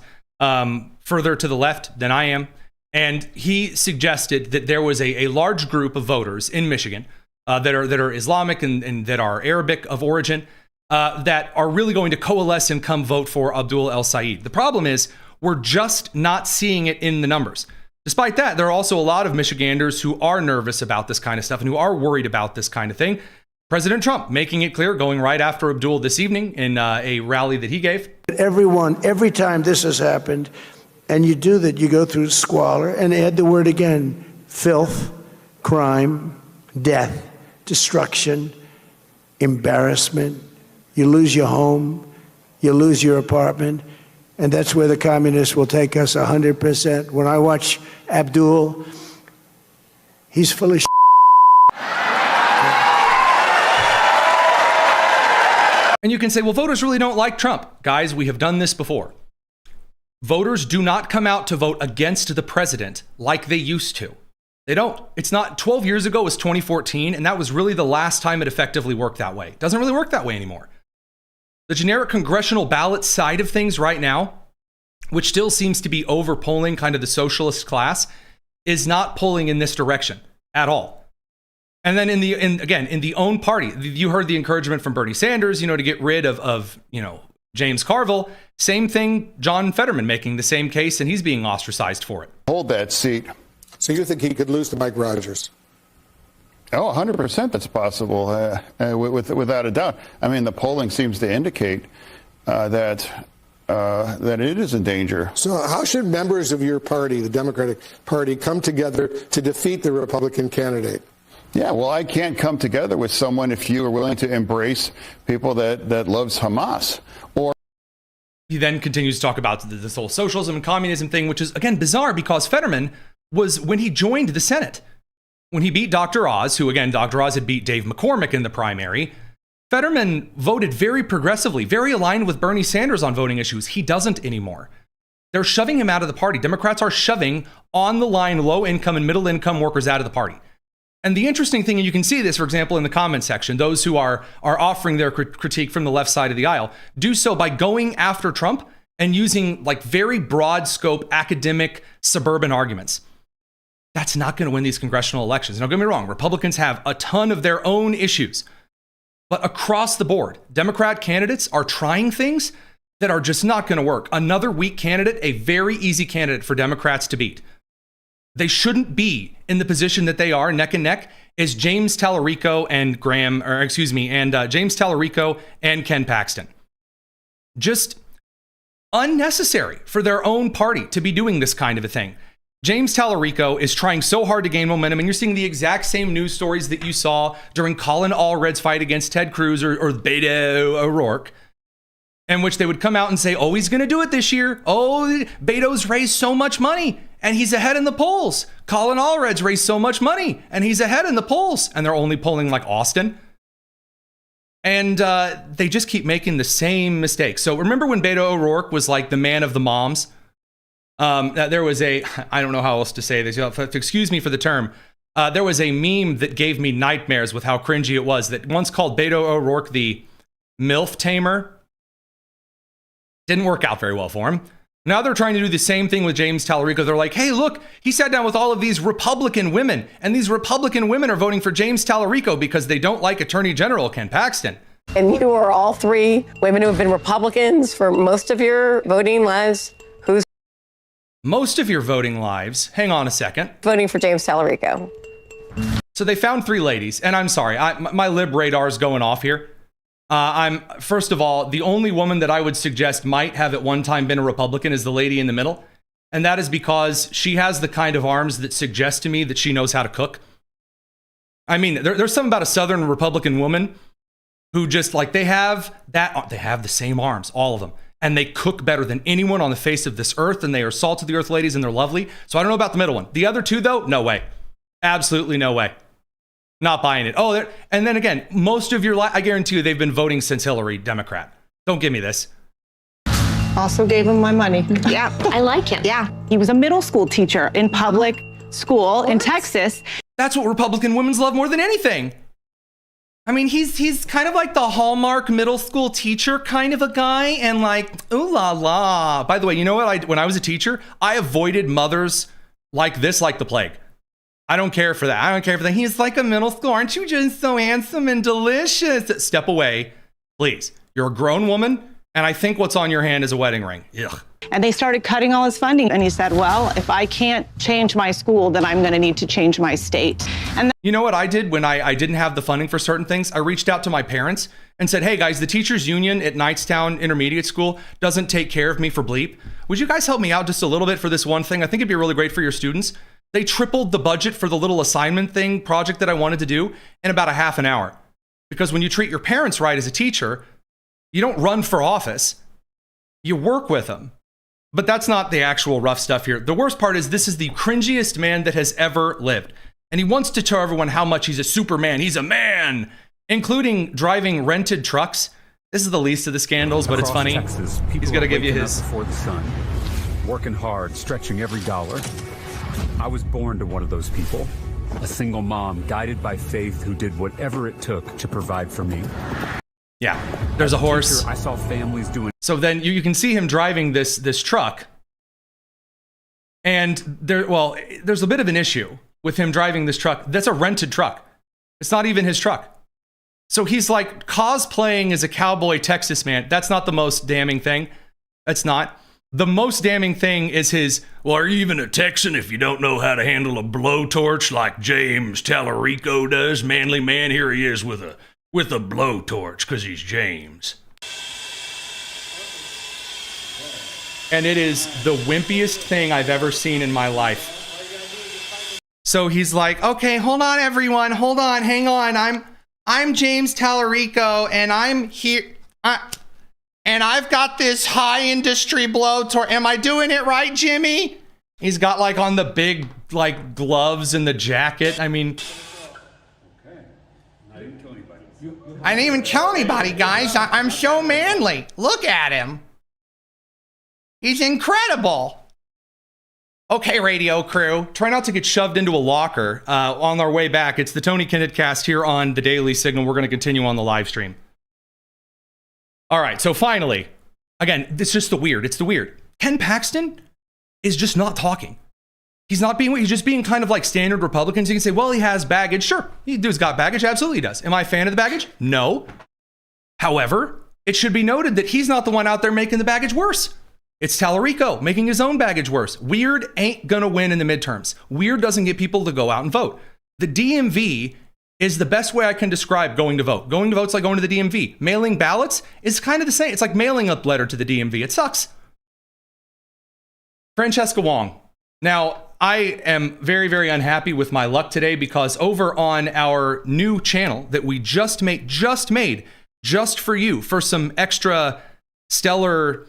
further to the left than I am. And he suggested that there was a large group of voters in Michigan that are Islamic and that are Arabic of origin that are really going to coalesce and come vote for Abdul El-Sayed. The problem is we're just not seeing it in the numbers. Despite that, there are also a lot of Michiganders who are nervous about this kind of stuff and who are worried about this kind of thing. President Trump making it clear, going right after Abdul this evening in a rally that he gave. Every time this has happened, and you do that, you go through squalor, and add the word again, filth, crime, death, destruction, embarrassment. You lose your home, you lose your apartment, and that's where the communists will take us 100%. When I watch Abdul, he's full of shit. And you can say, well, voters really don't like Trump. Guys, we have done this before. Voters do not come out to vote against the president like they used to. They don't. It's not. 12 years ago was 2014, and that was really the last time it effectively worked that way. It doesn't really work that way anymore. The generic congressional ballot side of things right now, which still seems to be overpolling kind of the socialist class, is not pulling in this direction at all. And then in the own party, you heard the encouragement from Bernie Sanders, to get rid of James Carville. Same thing, John Fetterman making the same case, and he's being ostracized for it. Hold that seat. So you think he could lose to Mike Rogers? Oh, 100% that's possible, without a doubt. I mean, the polling seems to indicate that it is in danger. So how should members of your party, the Democratic Party, come together to defeat the Republican candidate? Yeah, well, I can't come together with someone if you are willing to embrace people that loves Hamas. Or he then continues to talk about this whole socialism and communism thing, which is, again, bizarre because Fetterman was, when he joined the Senate, when he beat Dr. Oz, who, again, Dr. Oz had beat Dave McCormick in the primary, Fetterman voted very progressively, very aligned with Bernie Sanders on voting issues. He doesn't anymore. They're shoving him out of the party. Democrats are shoving on the line low-income and middle-income workers out of the party. And the interesting thing, and you can see this, for example, in the comment section, those who are offering their critique from the left side of the aisle do so by going after Trump and using very broad scope academic suburban arguments. That's not going to win these congressional elections. Don't get me wrong. Republicans have a ton of their own issues. But across the board, Democrat candidates are trying things that are just not going to work. Another weak candidate, a very easy candidate for Democrats to beat. They shouldn't be in the position that they are, neck and neck, is James Tallarico and James Tallarico and Ken Paxton. Just unnecessary for their own party to be doing this kind of a thing. James Tallarico is trying so hard to gain momentum, and you're seeing the exact same news stories that you saw during Colin Allred's fight against Ted Cruz or Beto O'Rourke, in which they would come out and say, oh, he's going to do it this year. Oh, Beto's raised so much money, and he's ahead in the polls. Colin Allred's raised so much money, and he's ahead in the polls. And they're only polling like Austin. And they just keep making the same mistakes. So remember when Beto O'Rourke was like the man of the moms? There was I don't know how else to say this. Excuse me for the term. There was a meme that gave me nightmares with how cringy it was that once called Beto O'Rourke the MILF tamer. Didn't work out very well for him. Now they're trying to do the same thing with James Tallarico. They're like, hey, look, he sat down with all of these Republican women, and these Republican women are voting for James Tallarico because they don't like Attorney General Ken Paxton. And you are all three women who have been Republicans for most of your voting lives. Who's most of your voting lives? Hang on a second. Voting for James Tallarico. So they found three ladies, and I'm sorry, my lib radar is going off here. First of all, the only woman that I would suggest might have at one time been a Republican is the lady in the middle. And that is because she has the kind of arms that suggest to me that she knows how to cook. I mean, there's something about a Southern Republican woman who just like, they have the same arms, all of them. And they cook better than anyone on the face of this earth. And they are salt of the earth ladies and they're lovely. So I don't know about the middle one. The other two though, no way. Absolutely no way. Not buying it. Oh, and then again, most of your I guarantee you they've been voting since Hillary, Democrat. Don't give me this. Also gave him my money. Yeah, I like him. Yeah, he was a middle school teacher in public school in Texas. That's what Republican women love more than anything. I mean, he's kind of like the Hallmark middle school teacher kind of a guy, and like, ooh la la. By the way, you know what? When I was a teacher, I avoided mothers like this like the plague. I don't care for that. I don't care for that. He's like a middle school. Aren't you just so handsome and delicious? Step away, please. You're a grown woman, and I think what's on your hand is a wedding ring. Ugh. And they started cutting all his funding. And he said, well, if I can't change my school, then I'm going to need to change my state. And you know what I did when I didn't have the funding for certain things? I reached out to my parents and said, hey, guys, the teachers union at Knightstown Intermediate School doesn't take care of me for bleep. Would you guys help me out just a little bit for this one thing? I think it'd be really great for your students. They tripled the budget for the little assignment project that I wanted to do in about a half an hour. Because when you treat your parents right as a teacher, you don't run for office. You work with them. But that's not the actual rough stuff here. The worst part is this is the cringiest man that has ever lived. And he wants to tell everyone how much he's a superman. He's a man, including driving rented trucks. This is the least of the scandals, but it's funny. Texas, he's going to give you his. Before the sun, working hard, stretching every dollar. I was born to one of those people, a single mom guided by faith who did whatever it took to provide for me. Yeah, there's a horse. Teacher, I saw families doing. So then you can see him driving this truck. And there's a bit of an issue with him driving this truck. That's a rented truck. It's not even his truck. So he's like cosplaying as a cowboy Texas man. That's not the most damning thing. That's not. The most damning thing is his, well, are you even a Texan if you don't know how to handle a blowtorch like James Tallarico does? Manly man, here he is with a blowtorch because he's James. And it is the wimpiest thing I've ever seen in my life. So he's like, okay, hold on, everyone. Hold on, hang on. I'm James Tallarico, and I'm here. And I've got this high industry blowtorch. Am I doing it right, Jimmy? He's got like on the big like gloves and the jacket. I mean, I didn't even kill anybody, guys. I'm so manly. Look at him. He's incredible. Okay, radio crew, try not to get shoved into a locker on our way back. It's the Tony Kinnett Cast here on the Daily Signal. We're going to continue on the live stream. All right, so finally, again, it's just the weird. It's the weird. Ken Paxton is just not talking. He's just being kind of like standard Republicans. You can say, well, he has baggage. Sure, he dude's got baggage. Absolutely does. Am I a fan of the baggage? No. However, it should be noted that he's not the one out there making the baggage worse. It's Tallarico making his own baggage worse. Weird ain't gonna win in the midterms. Weird doesn't get people to go out and vote. The DMV is the best way I can describe going to vote. Going to vote's like going to the DMV. Mailing ballots is kind of the same. It's like mailing a letter to the DMV. It sucks. Francesca Wong. Now, I am very, very unhappy with my luck today because over on our new channel that we just made just for you, for some extra stellar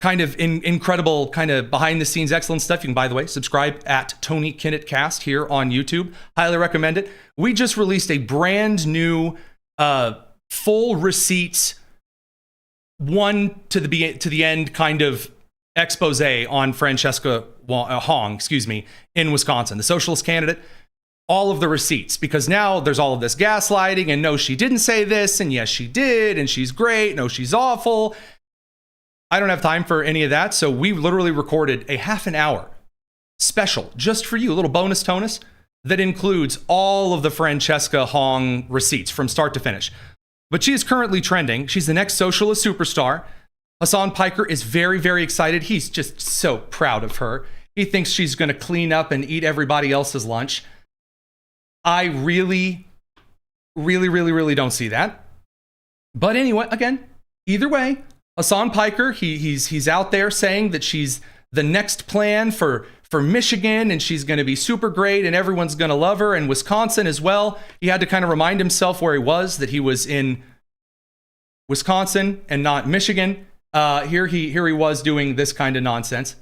kind of incredible kind of behind the scenes excellent stuff. You can, by the way, subscribe at Tony Kinnett Cast here on YouTube. Highly recommend it. We just released a brand new full receipts, one to the end kind of expose on Francesca Hong, in Wisconsin, the socialist candidate. All of the receipts, because now there's all of this gaslighting and no, she didn't say this, and yes, she did, and she's great, no, she's awful. I don't have time for any of that, so we literally recorded a half an hour special just for you, a little bonus tonus that includes all of the Francesca Hong receipts from start to finish. But she is currently trending. She's the next socialist superstar. Hassan Piker is very, very excited. He's just so proud of her. He thinks she's going to clean up and eat everybody else's lunch. I really, really, really, really don't see that. But anyway, again, either way, Hassan Piker, he's out there saying that she's the next plan for Michigan and she's going to be super great and everyone's going to love her, and Wisconsin as well. He had to kind of remind himself where he was, that he was in Wisconsin and not Michigan. Here he was doing this kind of nonsense.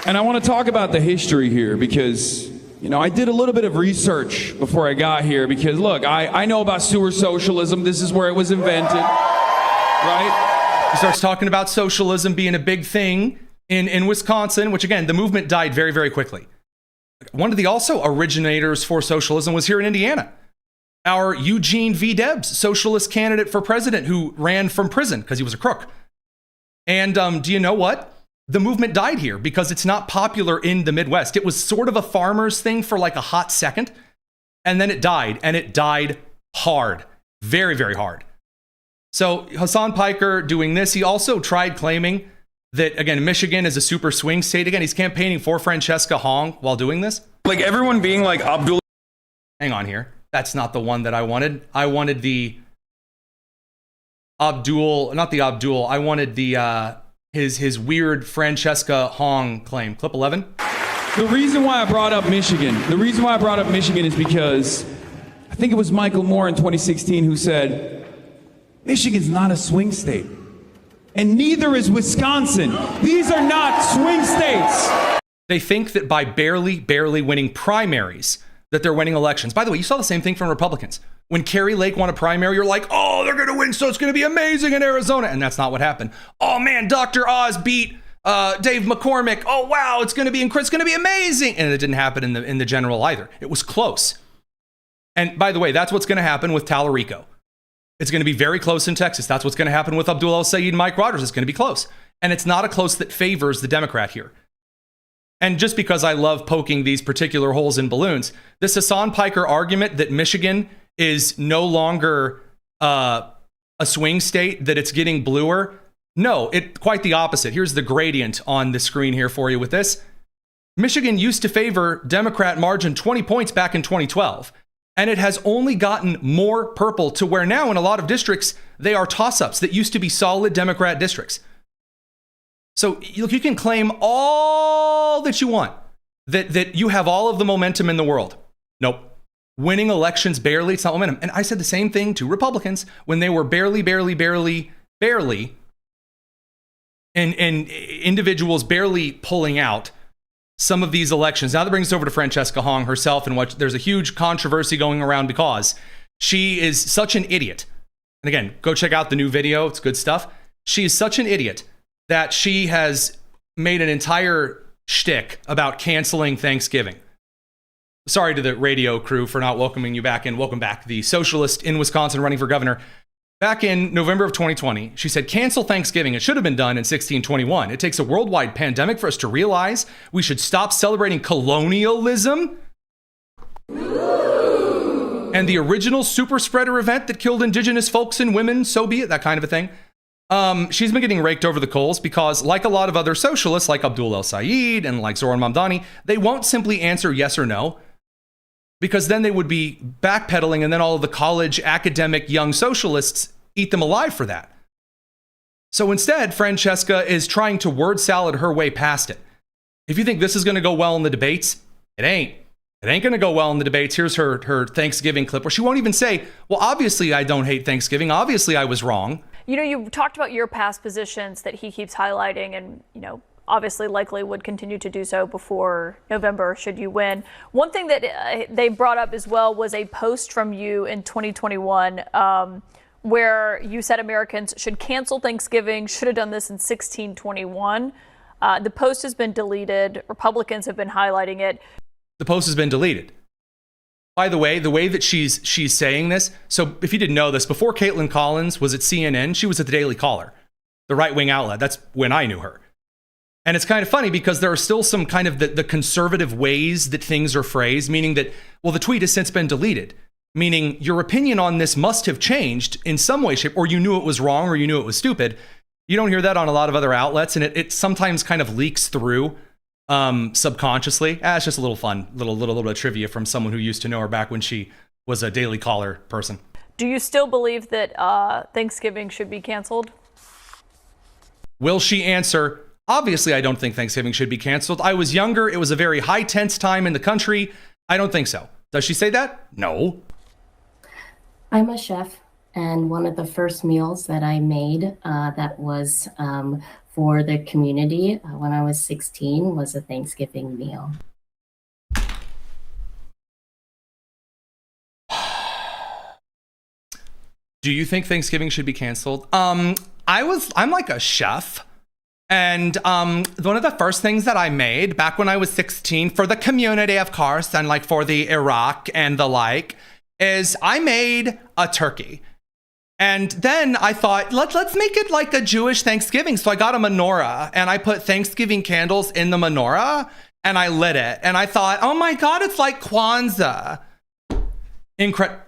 And I want to talk about the history here because, you know, I did a little bit of research before I got here because, look, I know about sewer socialism. This is where it was invented, right? He starts talking about socialism being a big thing in Wisconsin, which, again, the movement died very, very quickly. One of the also originators for socialism was here in Indiana. Our Eugene V. Debs, socialist candidate for president who ran from prison because he was a crook. And do you know what? The movement died here because it's not popular in the Midwest. It was sort of a farmer's thing for like a hot second, and then it died, and it died hard. Very, very hard. So Hassan Piker doing this, he also tried claiming that, again, Michigan is a super swing state. Again, he's campaigning for Francesca Hong while doing this. Like everyone being like Abdul. Hang on here. That's not the one that I wanted. I wanted the Abdul, not the Abdul. I wanted the his weird Francesca Hong claim. Clip 11. The reason why I brought up Michigan is because I think it was Michael Moore in 2016 who said, Michigan's not a swing state. And neither is Wisconsin. These are not swing states. They think that by barely winning primaries, that they're winning elections. By the way, you saw the same thing from Republicans. When Kari Lake won a primary, you're like, oh, they're going to win, so it's going to be amazing in Arizona. And that's not what happened. Oh, man, Dr. Oz beat Dave McCormick. Oh, wow, it's going to be amazing. And it didn't happen in the general either. It was close. And by the way, that's what's going to happen with Tallarico. It's going to be very close in Texas. That's what's going to happen with Abdul El-Sayed and Mike Rogers. It's going to be close. And it's not a close that favors the Democrat here. And just because I love poking these particular holes in balloons, this Hassan Piker argument that Michigan is no longer a swing state, that it's getting bluer. No, quite the opposite. Here's the gradient on the screen here for you with this. Michigan used to favor Democrat margin 20 points back in 2012. And it has only gotten more purple to where now in a lot of districts, they are toss-ups that used to be solid Democrat districts. So look, you can claim all that you want, that you have all of the momentum in the world. Nope. Winning elections barely, it's not momentum. And I said the same thing to Republicans when they were barely, and individuals barely pulling out some of these elections. Now that brings us over to Francesca Hong herself, and there's a huge controversy going around because she is such an idiot. And again, go check out the new video. It's good stuff. She is such an idiot that she has made an entire shtick about canceling Thanksgiving. Sorry to the radio crew for not welcoming you back in. Welcome back. The socialist in Wisconsin running for governor. Back in November of 2020, she said, cancel Thanksgiving. It should have been done in 1621. It takes a worldwide pandemic for us to realize we should stop celebrating colonialism and the original super spreader event that killed indigenous folks and women. So be it, that kind of a thing. She's been getting raked over the coals because, like a lot of other socialists, like Abdul El-Sayed and like Zoran Mamdani, they won't simply answer yes or no, because then they would be backpedaling, and then all of the college academic young socialists eat them alive for that. So instead, Francesca is trying to word salad her way past it. If you think this is going to go well in the debates, it ain't. It ain't going to go well in the debates. Here's her Thanksgiving clip where she won't even say, well, obviously I don't hate Thanksgiving. Obviously I was wrong. You know, you talked about your past positions that he keeps highlighting and, obviously likely would continue to do so before November should you win. One thing that they brought up as well was a post from you in 2021 where you said Americans should cancel Thanksgiving, should have done this in 1621. The post has been deleted. Republicans have been highlighting it. The post has been deleted. By the way that she's saying this, so if you didn't know this, before Caitlin Collins was at CNN, she was at the Daily Caller, the right-wing outlet. That's when I knew her. And it's kind of funny because there are still some kind of the conservative ways that things are phrased, meaning that, well, the tweet has since been deleted, meaning your opinion on this must have changed in some way, shape, or you knew it was wrong or you knew it was stupid. You don't hear that on a lot of other outlets, and it sometimes kind of leaks through subconsciously. It's just a little fun, little bit of trivia from someone who used to know her back when she was a Daily Caller person. Do you still believe that Thanksgiving should be canceled? Will she answer, obviously I don't think Thanksgiving should be canceled. I was younger. It was a very high tense time in the country. I don't think so. Does she say that? No. I'm a chef, and one of the first meals that I made that was for the community when I was 16 was a Thanksgiving meal. Do you think Thanksgiving should be canceled? I'm like a chef. And one of the first things that I made back when I was 16 for the community, of course, and like for the Iraq and the like, is I made a turkey. And then I thought, let's make it like a Jewish Thanksgiving. So I got a menorah and I put Thanksgiving candles in the menorah and I lit it. And I thought, oh my God, it's like Kwanzaa. Incredible.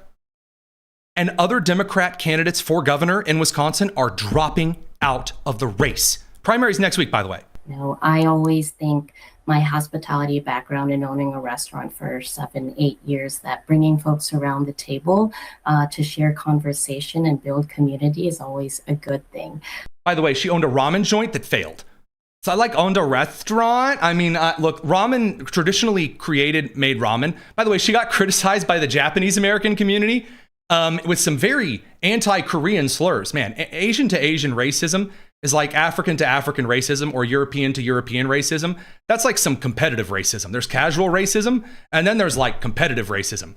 And other Democrat candidates for governor in Wisconsin are dropping out of the race. Primaries next week, by the way. I always think my hospitality background in owning a restaurant for 7-8 years, that bringing folks around the table to share conversation and build community is always a good thing. By the way, she owned a ramen joint that failed. So I owned a restaurant. I mean, look, ramen traditionally made ramen. By the way, she got criticized by the Japanese American community with some very anti-Korean slurs. Man, Asian to Asian racism is like African to African racism or European to European racism. That's like some competitive racism. There's casual racism, and then there's like competitive racism.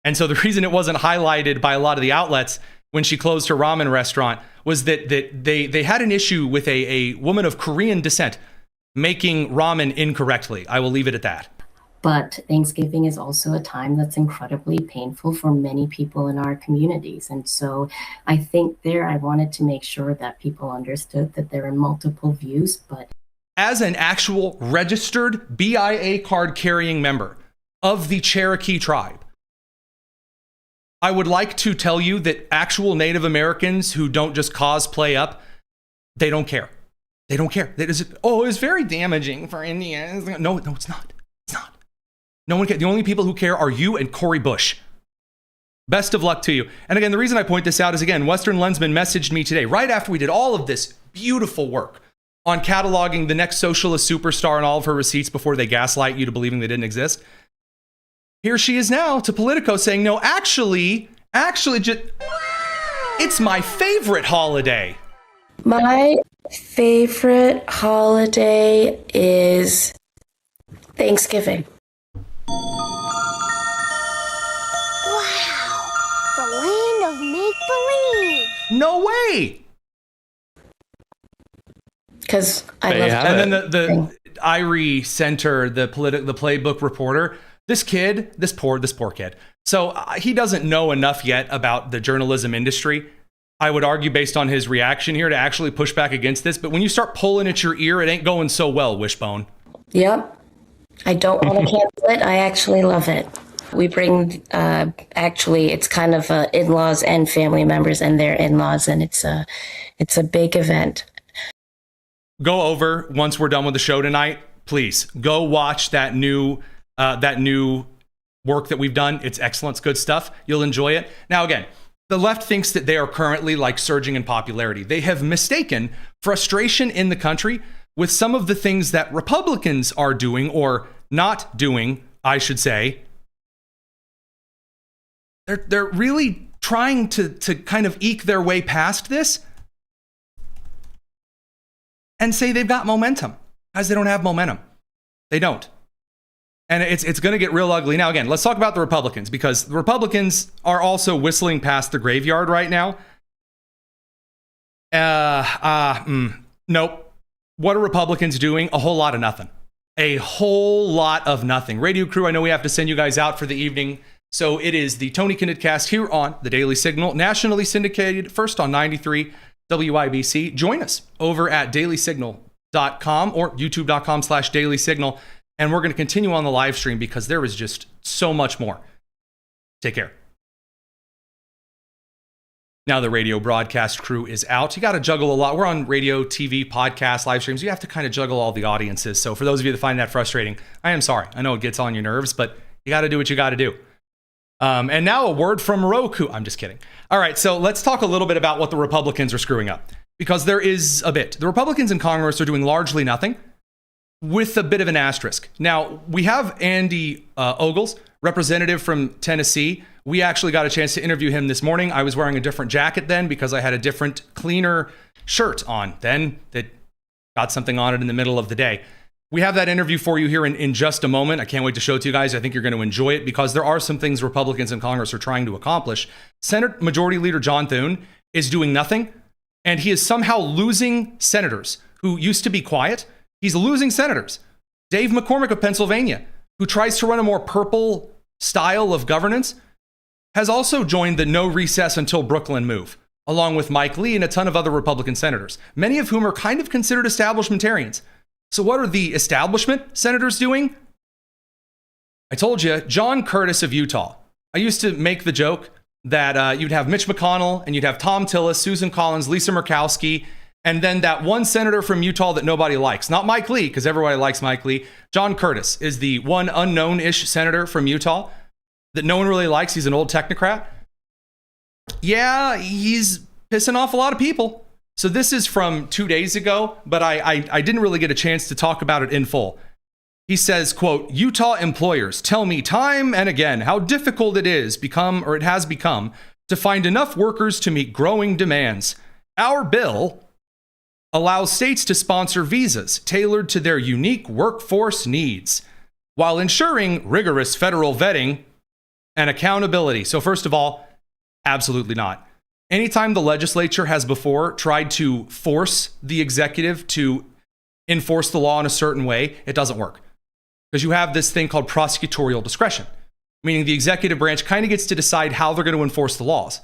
And so the reason it wasn't highlighted by a lot of the outlets when she closed her ramen restaurant was that they had an issue with a woman of Korean descent making ramen incorrectly. I will leave it at that. But Thanksgiving is also a time that's incredibly painful for many people in our communities. And so I think I wanted to make sure that people understood that there are multiple views, but as an actual registered BIA card carrying member of the Cherokee tribe, I would like to tell you that actual Native Americans who don't just cosplay up, they don't care. They don't care. It's very damaging for Indians. No, it's not. It's not. No one cares. The only people who care are you and Cori Bush. Best of luck to you. And again, the reason I point this out is, again, Western Lensman messaged me today, right after we did all of this beautiful work on cataloging the next socialist superstar and all of her receipts before they gaslight you to believing they didn't exist. Here she is now to Politico saying, no, actually, it's my favorite holiday. My favorite holiday is Thanksgiving. Wow, the land of make-believe. No way. Because I love And then the Irie Center, the playbook reporter, this poor kid. So he doesn't know enough yet about the journalism industry. I would argue, based on his reaction here, to actually push back against this. But when you start pulling at your ear, it ain't going so well, Wishbone. Yep. I don't want to cancel it. I actually love it. We bring, actually, it's kind of in-laws and family members and their in-laws, and it's a big event. Go over once we're done with the show tonight. Please go watch that new work that we've done. It's excellent. It's good stuff. You'll enjoy it. Now, again, the left thinks that they are currently like surging in popularity. They have mistaken frustration in the country with some of the things that Republicans are doing or not doing, I should say. They're really trying to kind of eke their way past this and say they've got momentum. Guys, they don't have momentum. They don't. And it's going to get real ugly. Now, again, let's talk about the Republicans, because the Republicans are also whistling past the graveyard right now. Nope. What are Republicans doing? A whole lot of nothing. A whole lot of nothing. Radio crew, I know we have to send you guys out for the evening. So it is the Tony Kinnett Cast here on the Daily Signal, nationally syndicated, first on 93 WIBC. Join us over at dailysignal.com or youtube.com/dailysignal. And we're going to continue on the live stream because there is just so much more. Take care. Now the radio broadcast crew is out. You got to juggle a lot. We're on radio, TV, podcast, live streams. You have to kind of juggle all the audiences. So for those of you that find that frustrating, I am sorry. I know it gets on your nerves, but you got to do what you got to do. And now a word from Roku. I'm just kidding. All right, so let's talk a little bit about what the Republicans are screwing up, because there is a bit. The Republicans in Congress are doing largely nothing, with a bit of an asterisk. Now, we have Andy Ogles, representative from Tennessee. We actually got a chance to interview him this morning. I was wearing a different jacket then because I had a different, cleaner shirt on then that got something on it in the middle of the day. We have that interview for you here in just a moment. I can't wait to show it to you guys. I think you're going to enjoy it because there are some things Republicans in Congress are trying to accomplish. Senate Majority Leader John Thune is doing nothing, and he is somehow losing senators who used to be quiet. He's losing senators. Dave McCormick of Pennsylvania, who tries to run a more purple style of governance, has also joined the no recess until Brooklyn move, along with Mike Lee and a ton of other Republican senators, many of whom are kind of considered establishmentarians. So what are the establishment senators doing? I told you, John Curtis of Utah. I used to make the joke that you'd have Mitch McConnell and you'd have Tom Tillis, Susan Collins, Lisa Murkowski, and then that one senator from Utah that nobody likes. Not Mike Lee, because everybody likes Mike Lee. John Curtis is the one unknown-ish senator from Utah that no one really likes. He's an old technocrat. Yeah, he's pissing off a lot of people. So this is from 2 days ago, but I didn't really get a chance to talk about it in full. He says, quote, Utah employers tell me time and again how difficult it has become to find enough workers to meet growing demands. Our bill allows states to sponsor visas tailored to their unique workforce needs, while ensuring rigorous federal vetting and accountability. So first of all, absolutely not. Anytime the legislature has before tried to force the executive to enforce the law in a certain way, it doesn't work. Because you have this thing called prosecutorial discretion, meaning the executive branch kind of gets to decide how they're going to enforce the laws.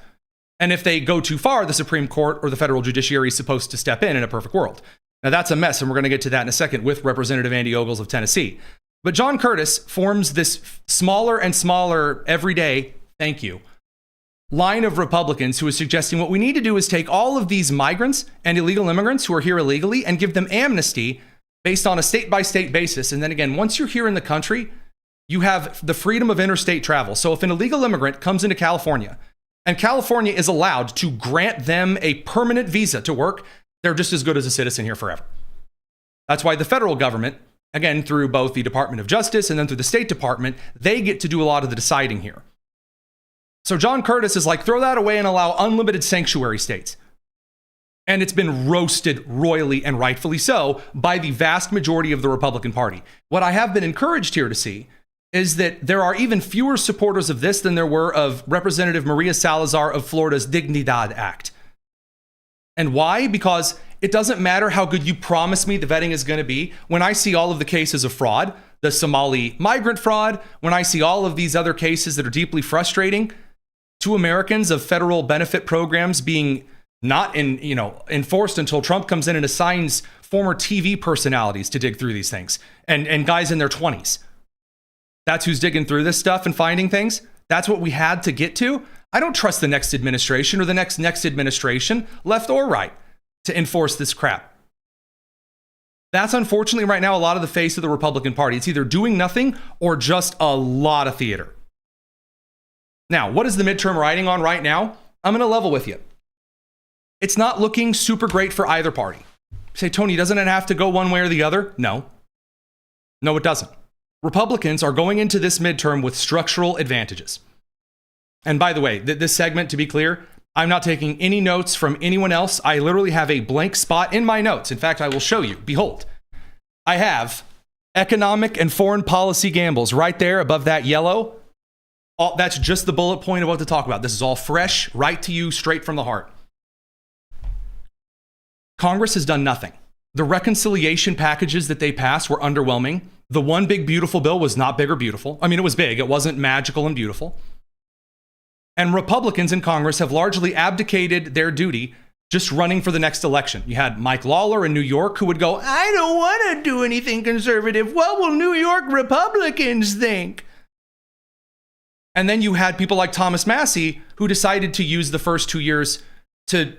And if they go too far, the Supreme Court or the federal judiciary is supposed to step in a perfect world. Now, that's a mess, and we're going to get to that in a second with Representative Andy Ogles of Tennessee. But John Curtis forms this smaller and smaller every day, thank you, line of Republicans who is suggesting what we need to do is take all of these migrants and illegal immigrants who are here illegally and give them amnesty based on a state-by-state basis. And then again, once you're here in the country, you have the freedom of interstate travel. So if an illegal immigrant comes into California, and California is allowed to grant them a permanent visa to work, they're just as good as a citizen here forever. That's why the federal government, again, through both the Department of Justice and then through the State Department, they get to do a lot of the deciding here. So John Curtis is like, throw that away and allow unlimited sanctuary states. And it's been roasted royally and rightfully so by the vast majority of the Republican Party. What I have been encouraged here to see is that there are even fewer supporters of this than there were of Representative Maria Salazar of Florida's Dignidad Act. And why? Because it doesn't matter how good you promise me the vetting is going to be. When I see all of the cases of fraud, the Somali migrant fraud, when I see all of these other cases that are deeply frustrating to Americans of federal benefit programs being not enforced until Trump comes in and assigns former TV personalities to dig through these things and guys in their 20s. That's who's digging through this stuff and finding things. That's what we had to get to. I don't trust the next administration or the next administration, left or right, to enforce this crap. That's unfortunately right now a lot of the face of the Republican Party. It's either doing nothing or just a lot of theater. Now, what is the midterm riding on right now? I'm going to level with you. It's not looking super great for either party. Say, Tony, doesn't it have to go one way or the other? No. No, it doesn't. Republicans are going into this midterm with structural advantages. And by the way, this segment, to be clear, I'm not taking any notes from anyone else. I literally have a blank spot in my notes. In fact, I will show you. Behold, I have economic and foreign policy gambles right there above that yellow. That's just the bullet point of what to talk about. This is all fresh, right to you, straight from the heart. Congress has done nothing. The reconciliation packages that they passed were underwhelming. The one big beautiful bill was not big or beautiful. I mean, it was big. It wasn't magical and beautiful. And Republicans in Congress have largely abdicated their duty just running for the next election. You had Mike Lawler in New York who would go, I don't want to do anything conservative. What will New York Republicans think? And then you had people like Thomas Massie who decided to use the first 2 years to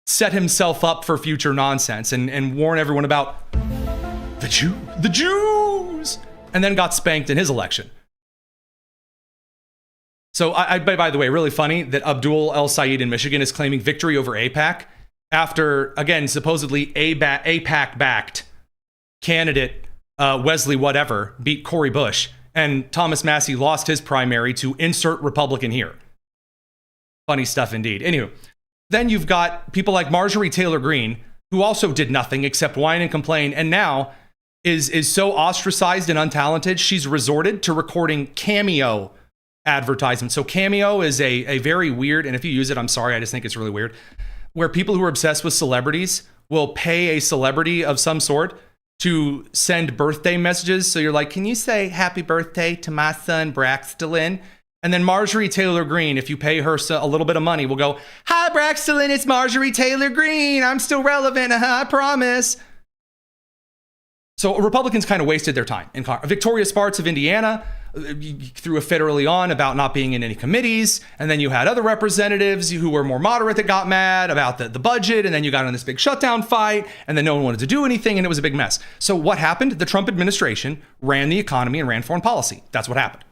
set himself up for future nonsense and warn everyone about the Jews, and then got spanked in his election. So, by the way, really funny that Abdul El-Sayed in Michigan is claiming victory over AIPAC after, again, supposedly AIPAC-backed candidate Wesley whatever beat Cori Bush, and Thomas Massie lost his primary to insert Republican here. Funny stuff indeed. Anywho, then you've got people like Marjorie Taylor Greene, who also did nothing except whine and complain, and now is so ostracized and untalented, she's resorted to recording Cameo advertisements. So Cameo is a very weird, and if you use it, I'm sorry, I just think it's really weird, where people who are obsessed with celebrities will pay a celebrity of some sort to send birthday messages. So you're like, can you say happy birthday to my son Braxton? And then Marjorie Taylor Greene, if you pay her a little bit of money, will go, hi Braxton, it's Marjorie Taylor Greene. I'm still relevant, I promise. So Republicans kind of wasted their time. Victoria Spartz of Indiana threw a fit early on about not being in any committees. And then you had other representatives who were more moderate that got mad about the budget. And then you got in this big shutdown fight. And then no one wanted to do anything. And it was a big mess. So what happened? The Trump administration ran the economy and ran foreign policy. That's what happened.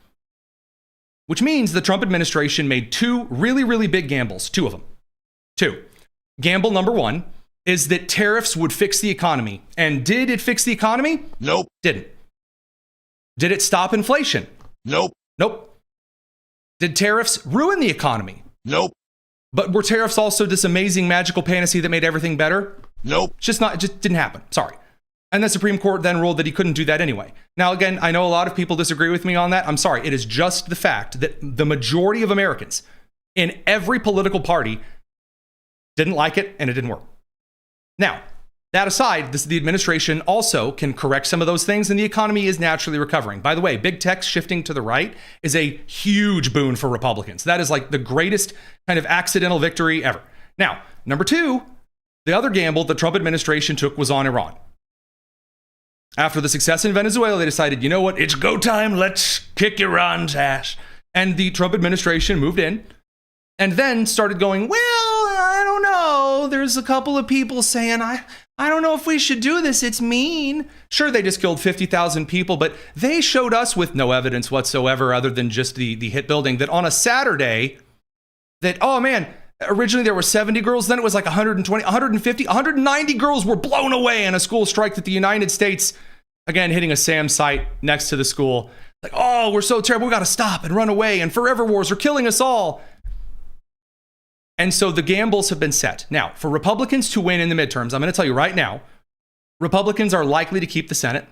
Which means the Trump administration made two really, really big gambles. Two of them. Two. Gamble number one is that tariffs would fix the economy. And did it fix the economy? Nope. Didn't. Did it stop inflation? Nope. Nope. Did tariffs ruin the economy? Nope. But were tariffs also this amazing magical fantasy that made everything better? Nope. It just didn't happen. Sorry. And the Supreme Court then ruled that he couldn't do that anyway. Now, again, I know a lot of people disagree with me on that. I'm sorry. It is just the fact that the majority of Americans in every political party didn't like it and it didn't work. Now, that aside, the administration also can correct some of those things, and the economy is naturally recovering. By the way, big tech shifting to the right is a huge boon for Republicans. That is like the greatest kind of accidental victory ever. Now, number two, the other gamble the Trump administration took was on Iran. After the success in Venezuela, they decided, you know what, it's go time, let's kick Iran's ass. And the Trump administration moved in and then started going, well, I don't know. There's a couple of people saying, I don't know if we should do this. It's mean. Sure, they just killed 50,000 people, but they showed us with no evidence whatsoever other than just the hit building that on a Saturday that, oh man, originally there were 70 girls, then it was like 120, 150, 190 girls were blown away in a school strike that the United States, again, hitting a SAM site next to the school. Like, oh, we're so terrible. We got to stop and run away. And forever wars are killing us all. And so the gambles have been set. Now, for Republicans to win in the midterms, I'm going to tell you right now, Republicans are likely to keep the Senate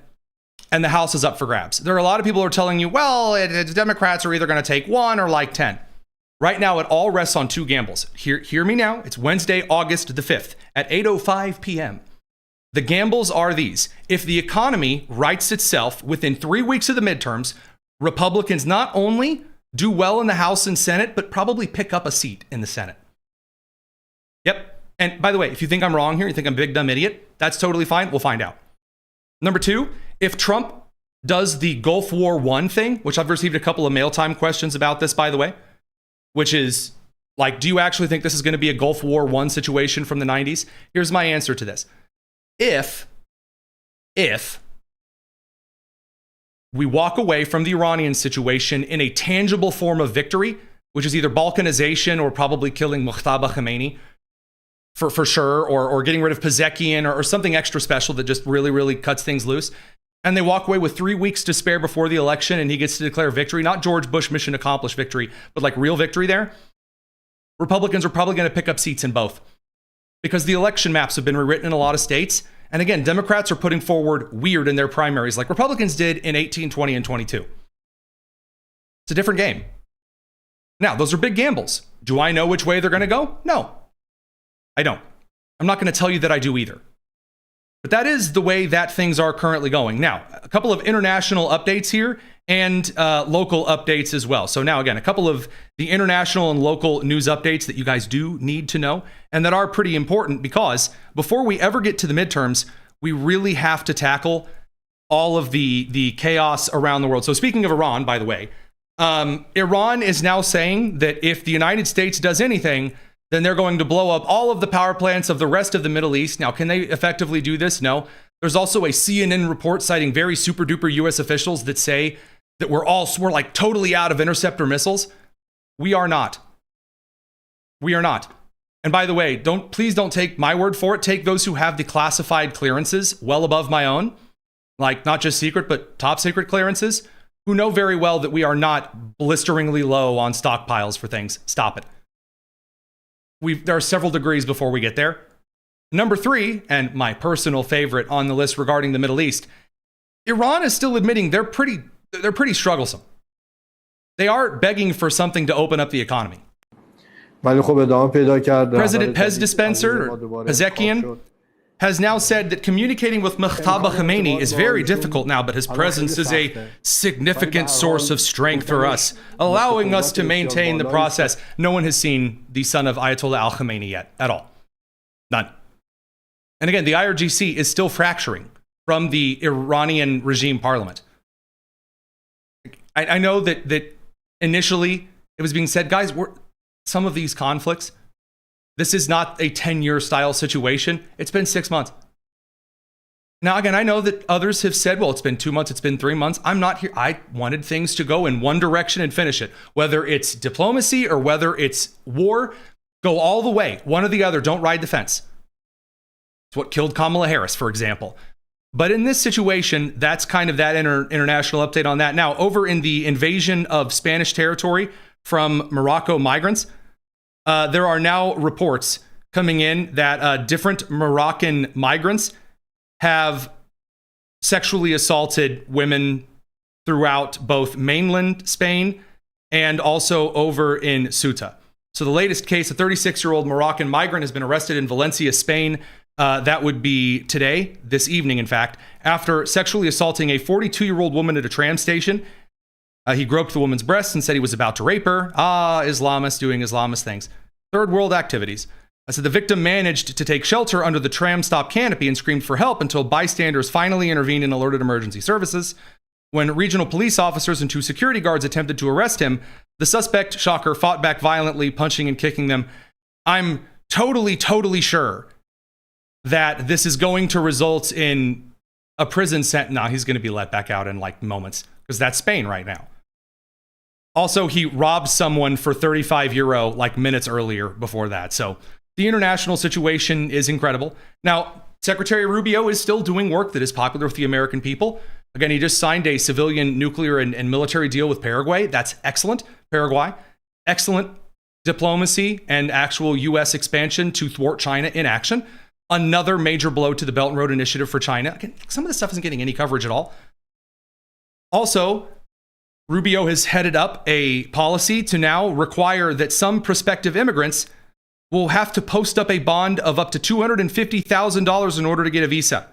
and the House is up for grabs. There are a lot of people who are telling you, well, Democrats are either going to take 1 or like 10. Right now, it all rests on two gambles. Hear me now. It's Wednesday, August the 5th at 8:05 p.m. The gambles are these. If the economy rights itself within 3 weeks of the midterms, Republicans not only do well in the House and Senate, but probably pick up a seat in the Senate. Yep. And by the way, if you think I'm wrong here, you think I'm a big dumb idiot, that's totally fine. We'll find out. Number two, if Trump does the Gulf War I thing, which I've received a couple of mail time questions about this, by the way, which is like, do you actually think this is going to be a Gulf War I situation from the 90s? Here's my answer to this. If we walk away from the Iranian situation in a tangible form of victory, which is either Balkanization or probably killing Mujtaba Khomeini for sure, or getting rid of Pazekian or something extra special that just really, really cuts things loose, and they walk away with 3 weeks to spare before the election and he gets to declare victory, not George Bush mission accomplished victory, but like real victory there, Republicans are probably going to pick up seats in both because the election maps have been rewritten in a lot of states. And again, Democrats are putting forward weird in their primaries like Republicans did in 18, 20, and 22. It's a different game. Now, those are big gambles. Do I know which way they're going to go? No, I don't. I'm not going to tell you that I do either. But that is the way that things are currently going. Now, a couple of international updates here and local updates as well. So now, again, a couple of the international and local news updates that you guys do need to know and that are pretty important because before we ever get to the midterms, we really have to tackle all of the chaos around the world. So speaking of Iran, by the way, Iran is now saying that if the United States does anything, then they're going to blow up all of the power plants of the rest of the Middle East. Now, can they effectively do this? No. There's also a CNN report citing very super duper US officials that say that we're like totally out of interceptor missiles. We are not. We are not. And by the way, please don't take my word for it. Take those who have the classified clearances well above my own, like not just secret, but top secret clearances, who know very well that we are not blisteringly low on stockpiles for things. Stop it. There are several degrees before we get there. Number 3, and my personal favorite on the list regarding the Middle East, Iran is still admitting they're pretty strugglesome. They are begging for something to open up the economy. President Pez Dispenser, Pazekian, has now said that communicating with Mujtaba Khomeini is very difficult now, but his presence is a significant source of strength for us, allowing us to maintain the process. No one has seen the son of Ayatollah al-Khomeini yet, at all. None. And again, the IRGC is still fracturing from the Iranian regime parliament. I know that initially it was being said, guys, some of these conflicts, this is not a 10-year style situation. It's been 6 months. Now, again, I know that others have said, well, it's been 2 months, it's been 3 months. I'm not here. I wanted things to go in one direction and finish it. Whether it's diplomacy or whether it's war, go all the way. One or the other, don't ride the fence. It's what killed Kamala Harris, for example. But in this situation, that's kind of that international update on that. Now, over in the invasion of Spanish territory from Morocco migrants, there are now reports coming in that different Moroccan migrants have sexually assaulted women throughout both mainland Spain and also over in Ceuta. So the latest case, a 36-year-old Moroccan migrant has been arrested in Valencia, Spain. That would be today, this evening, in fact, after sexually assaulting a 42-year-old woman at a tram station. He groped the woman's breasts and said he was about to rape her. Islamists doing Islamist things. Third world activities. So the victim managed to take shelter under the tram stop canopy and screamed for help until bystanders finally intervened and alerted emergency services. When regional police officers and 2 security guards attempted to arrest him, the suspect, shocker, fought back violently, punching and kicking them. I'm totally sure that this is going to result in a prison sentence. No, he's going to be let back out in like moments because that's Spain right now. Also, he robbed someone for 35 euro like minutes earlier before that. So the international situation is incredible. Now, Secretary Rubio is still doing work that is popular with the American people. Again, he just signed a civilian nuclear and military deal with Paraguay. That's excellent. Paraguay, excellent diplomacy and actual U.S. expansion to thwart China in action. Another major blow to the Belt and Road Initiative for China. Again, some of this stuff isn't getting any coverage at all. Also, Rubio has headed up a policy to now require that some prospective immigrants will have to post up a bond of up to $250,000 in order to get a visa.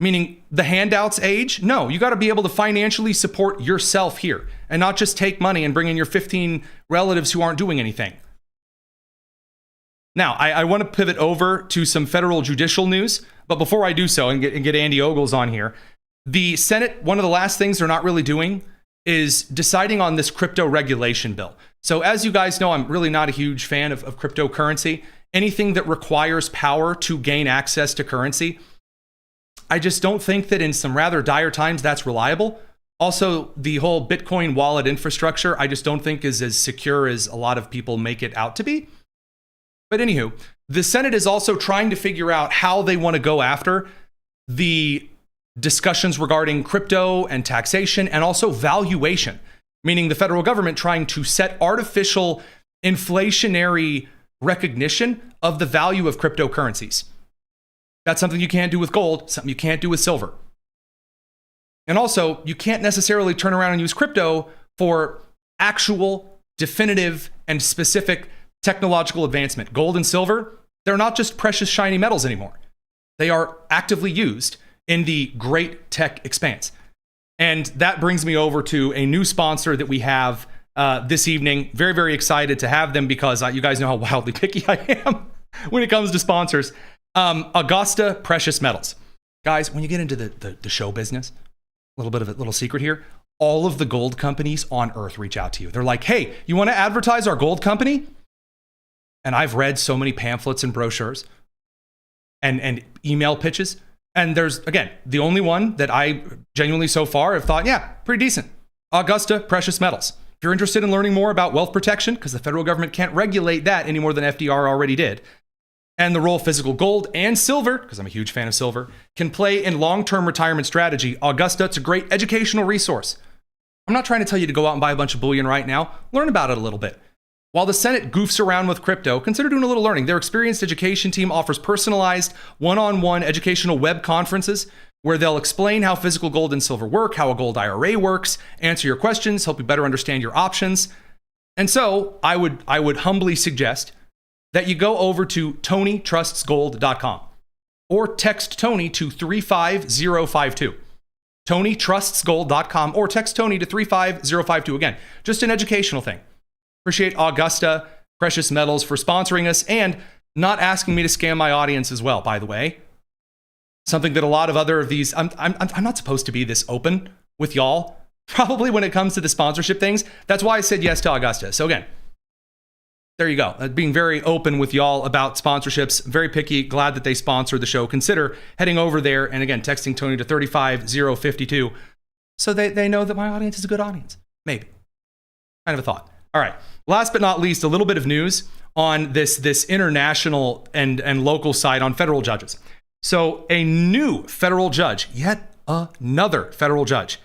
Meaning the handouts age? No, you got to be able to financially support yourself here and not just take money and bring in your 15 relatives who aren't doing anything. Now, I want to pivot over to some federal judicial news, but before I do so and get Andy Ogles on here, the Senate, one of the last things they're not really doing is deciding on this crypto regulation bill. So as you guys know, I'm really not a huge fan of cryptocurrency. Anything that requires power to gain access to currency, I just don't think that in some rather dire times that's reliable. Also, the whole Bitcoin wallet infrastructure, I just don't think is as secure as a lot of people make it out to be. But anywho, the Senate is also trying to figure out how they want to go after the discussions regarding crypto and taxation and also valuation, meaning the federal government trying to set artificial inflationary recognition of the value of cryptocurrencies. That's something you can't do with gold, something you can't do with silver. And also, you can't necessarily turn around and use crypto for actual, definitive, and specific technological advancement. Gold and silver, they're not just precious, shiny metals anymore. They are actively used in the great tech expanse. And that brings me over to a new sponsor that we have this evening. Very, very excited to have them because you guys know how wildly picky I am when it comes to sponsors. Augusta Precious Metals. Guys, when you get into the show business, a little secret here, all of the gold companies on earth reach out to you. They're like, hey, you want to advertise our gold company? And I've read so many pamphlets and brochures and email pitches. And there's, again, the only one that I genuinely so far have thought, yeah, pretty decent. Augusta Precious Metals. If you're interested in learning more about wealth protection, because the federal government can't regulate that any more than FDR already did, and the role physical gold and silver, because I'm a huge fan of silver, can play in long-term retirement strategy, Augusta, it's a great educational resource. I'm not trying to tell you to go out and buy a bunch of bullion right now. Learn about it a little bit. While the Senate goofs around with crypto, consider doing a little learning. Their experienced education team offers personalized, one-on-one educational web conferences where they'll explain how physical gold and silver work, how a gold IRA works, answer your questions, help you better understand your options. And so I would humbly suggest that you go over to TonyTrustsGold.com or text Tony to 35052. TonyTrustsGold.com or text Tony to 35052. Again, just an educational thing. Appreciate Augusta Precious Metals for sponsoring us and not asking me to scam my audience as well, by the way. Something that a lot of other of these, I'm not supposed to be this open with y'all, probably when it comes to the sponsorship things. That's why I said yes to Augusta. So again, there you go. Being very open with y'all about sponsorships. Very picky. Glad that they sponsored the show. Consider heading over there and again, texting Tony to 35052 so they know that my audience is a good audience. Maybe. Kind of a thought. All right. Last but not least, a little bit of news on this international and local side on federal judges. So a new federal judge, yet another federal judge,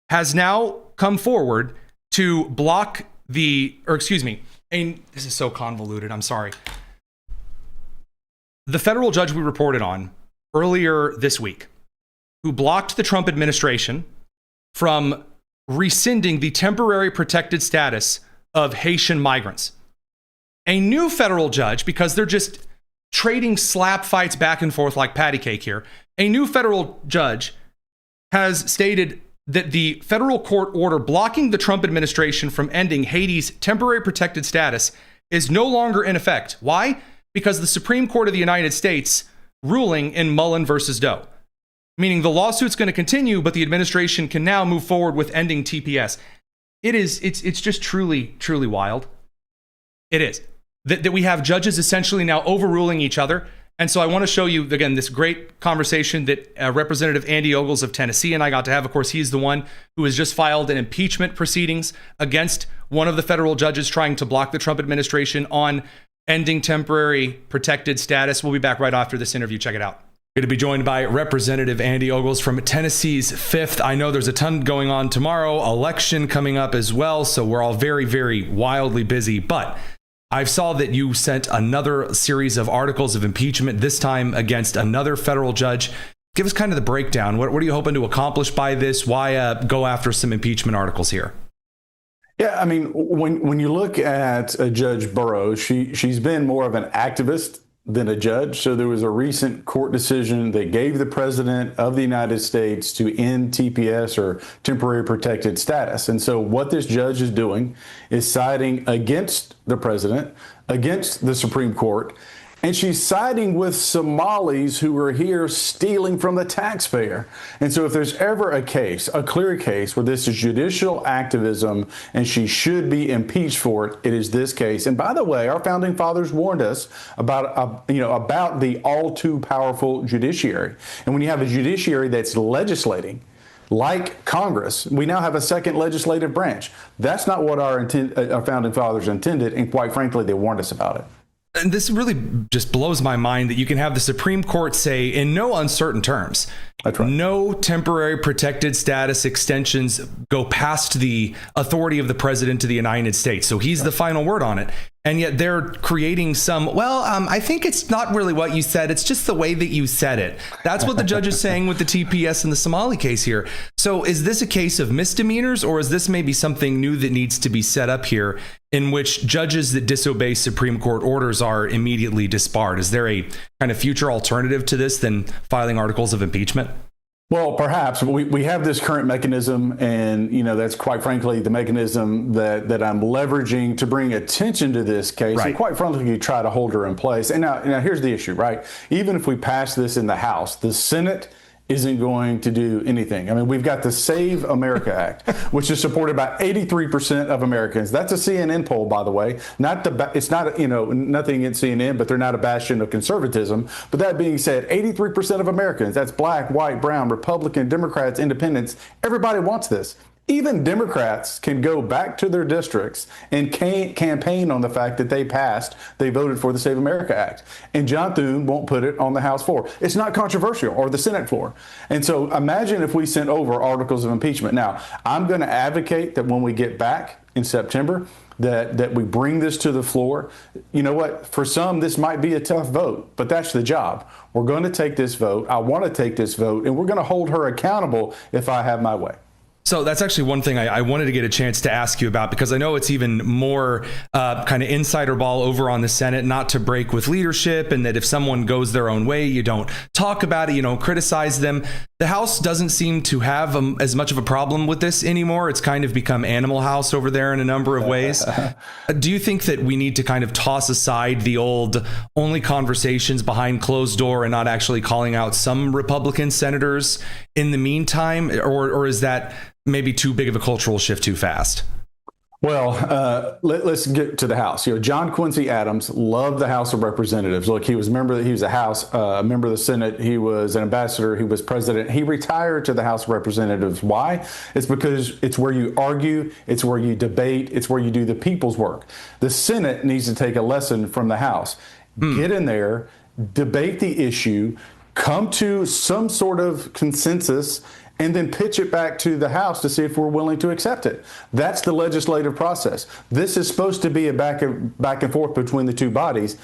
has now come forward to block this is so convoluted. I'm sorry. The federal judge we reported on earlier this week, who blocked the Trump administration from rescinding the temporary protected status of Haitian migrants. A new federal judge, because they're just trading slap fights back and forth like patty cake here, a new federal judge has stated that the federal court order blocking the Trump administration from ending Haiti's temporary protected status is no longer in effect. Why? Because the Supreme Court of the United States ruling in Mullen versus Doe. Meaning the lawsuit's going to continue, but the administration can now move forward with ending TPS. It's just truly, truly wild. It is. That we have judges essentially now overruling each other. And so I want to show you, again, this great conversation that Representative Andy Ogles of Tennessee and I got to have. Of course, he's the one who has just filed an impeachment proceedings against one of the federal judges trying to block the Trump administration on ending temporary protected status. We'll be back right after this interview. Check it out. Going to be joined by Representative Andy Ogles from Tennessee's 5th. I know there's a ton going on tomorrow, election coming up as well, so we're all very, very wildly busy. But I saw that you sent another series of articles of impeachment, this time against another federal judge. Give us kind of the breakdown. What are you hoping to accomplish by this? Why go after some impeachment articles here? Yeah, I mean, when you look at Judge Burroughs, she's been more of an activist than a judge. So there was a recent court decision that gave the president of the United States to end TPS, or temporary protected status. And so what this judge is doing is siding against the president, against the Supreme Court, And she's siding with Somalis who are here stealing from the taxpayer. And so if there's ever a case, a clear case where this is judicial activism and she should be impeached for it, it is this case. And by the way, our founding fathers warned us about the all too powerful judiciary. And when you have a judiciary that's legislating, like Congress, we now have a second legislative branch. That's not what our founding fathers intended, and quite frankly, they warned us about it. And this really just blows my mind that you can have the Supreme Court say in no uncertain terms, that's right, no temporary protected status extensions go past the authority of the president of the United States. So he's the final word on it. And yet they're creating I think it's not really what you said. It's just the way that you said it. That's what the judge is saying with the TPS and the Somali case here. So is this a case of misdemeanors, or is this maybe something new that needs to be set up here in which judges that disobey Supreme Court orders are immediately disbarred? Is there a kind of future alternative to this than filing articles of impeachment? Well, perhaps. We have this current mechanism, and that's quite frankly the mechanism that I'm leveraging to bring attention to this case, right, and quite frankly try to hold her in place. And now here's the issue, right? Even if we pass this in the House, the Senate isn't going to do anything. I mean, we've got the Save America Act, which is supported by 83% of Americans. That's a CNN poll, by the way. It's not, nothing against CNN, but they're not a bastion of conservatism. But that being said, 83% of Americans, that's black, white, brown, Republican, Democrats, independents, everybody wants this. Even Democrats can go back to their districts and campaign on the fact that they voted for the Save America Act. And John Thune won't put it on the House floor. It's not controversial, or the Senate floor. And so imagine if we sent over articles of impeachment. Now, I'm going to advocate that when we get back in September, that we bring this to the floor. You know what? For some, this might be a tough vote, but that's the job. We're going to take this vote. I want to take this vote, and we're going to hold her accountable if I have my way. So that's actually one thing I wanted to get a chance to ask you about, because I know it's even more kind of insider ball over on the Senate, not to break with leadership, and that if someone goes their own way, you don't talk about it, you don't criticize them. The House doesn't seem to have as much of a problem with this anymore. It's kind of become Animal House over there in a number of ways. Do you think that we need to kind of toss aside the old only conversations behind closed door and not actually calling out some Republican senators in the meantime, or is that maybe too big of a cultural shift too fast? Well, let's get to the House. John Quincy Adams loved the House of Representatives. Look, he was a member of the Senate. He was an ambassador. He was president. He retired to the House of Representatives. Why? It's because it's where you argue. It's where you debate. It's where you do the people's work. The Senate needs to take a lesson from the House. Get in there, debate the issue, come to some sort of consensus, and then pitch it back to the House to see if we're willing to accept it. That's the legislative process. This is supposed to be a back and forth between the two bodies.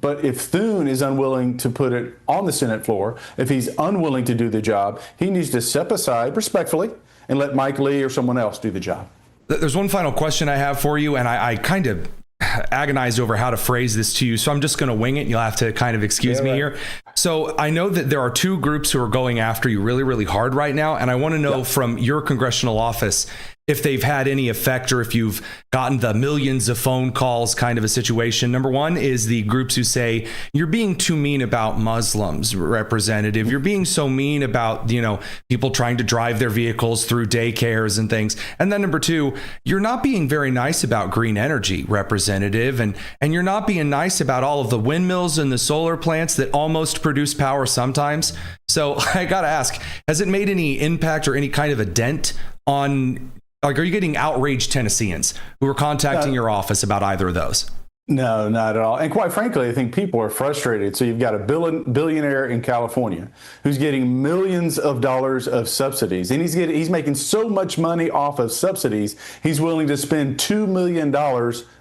But if Thune is unwilling to put it on the Senate floor, if he's unwilling to do the job, he needs to step aside respectfully and let Mike Lee or someone else do the job. There's one final question I have for you, and I kind of agonized over how to phrase this to you, so I'm just going to wing it. You'll have to kind of excuse me here. So I know that there are two groups who are going after you really, really hard right now, and I want to know from your congressional office if they've had any effect, or if you've gotten the millions of phone calls kind of a situation. Number one is the groups who say, you're being too mean about Muslims, Representative. You're being so mean about, people trying to drive their vehicles through daycares and things. And then number two, you're not being very nice about green energy, Representative. And you're not being nice about all of the windmills and the solar plants that almost produce power sometimes. So I got to ask, has it made any impact or any kind of a dent on, are you getting outraged Tennesseans who are contacting your office about either of those? No, not at all. And quite frankly, I think people are frustrated. So you've got a billionaire in California who's getting millions of dollars of subsidies, and he's making so much money off of subsidies, he's willing to spend $2 million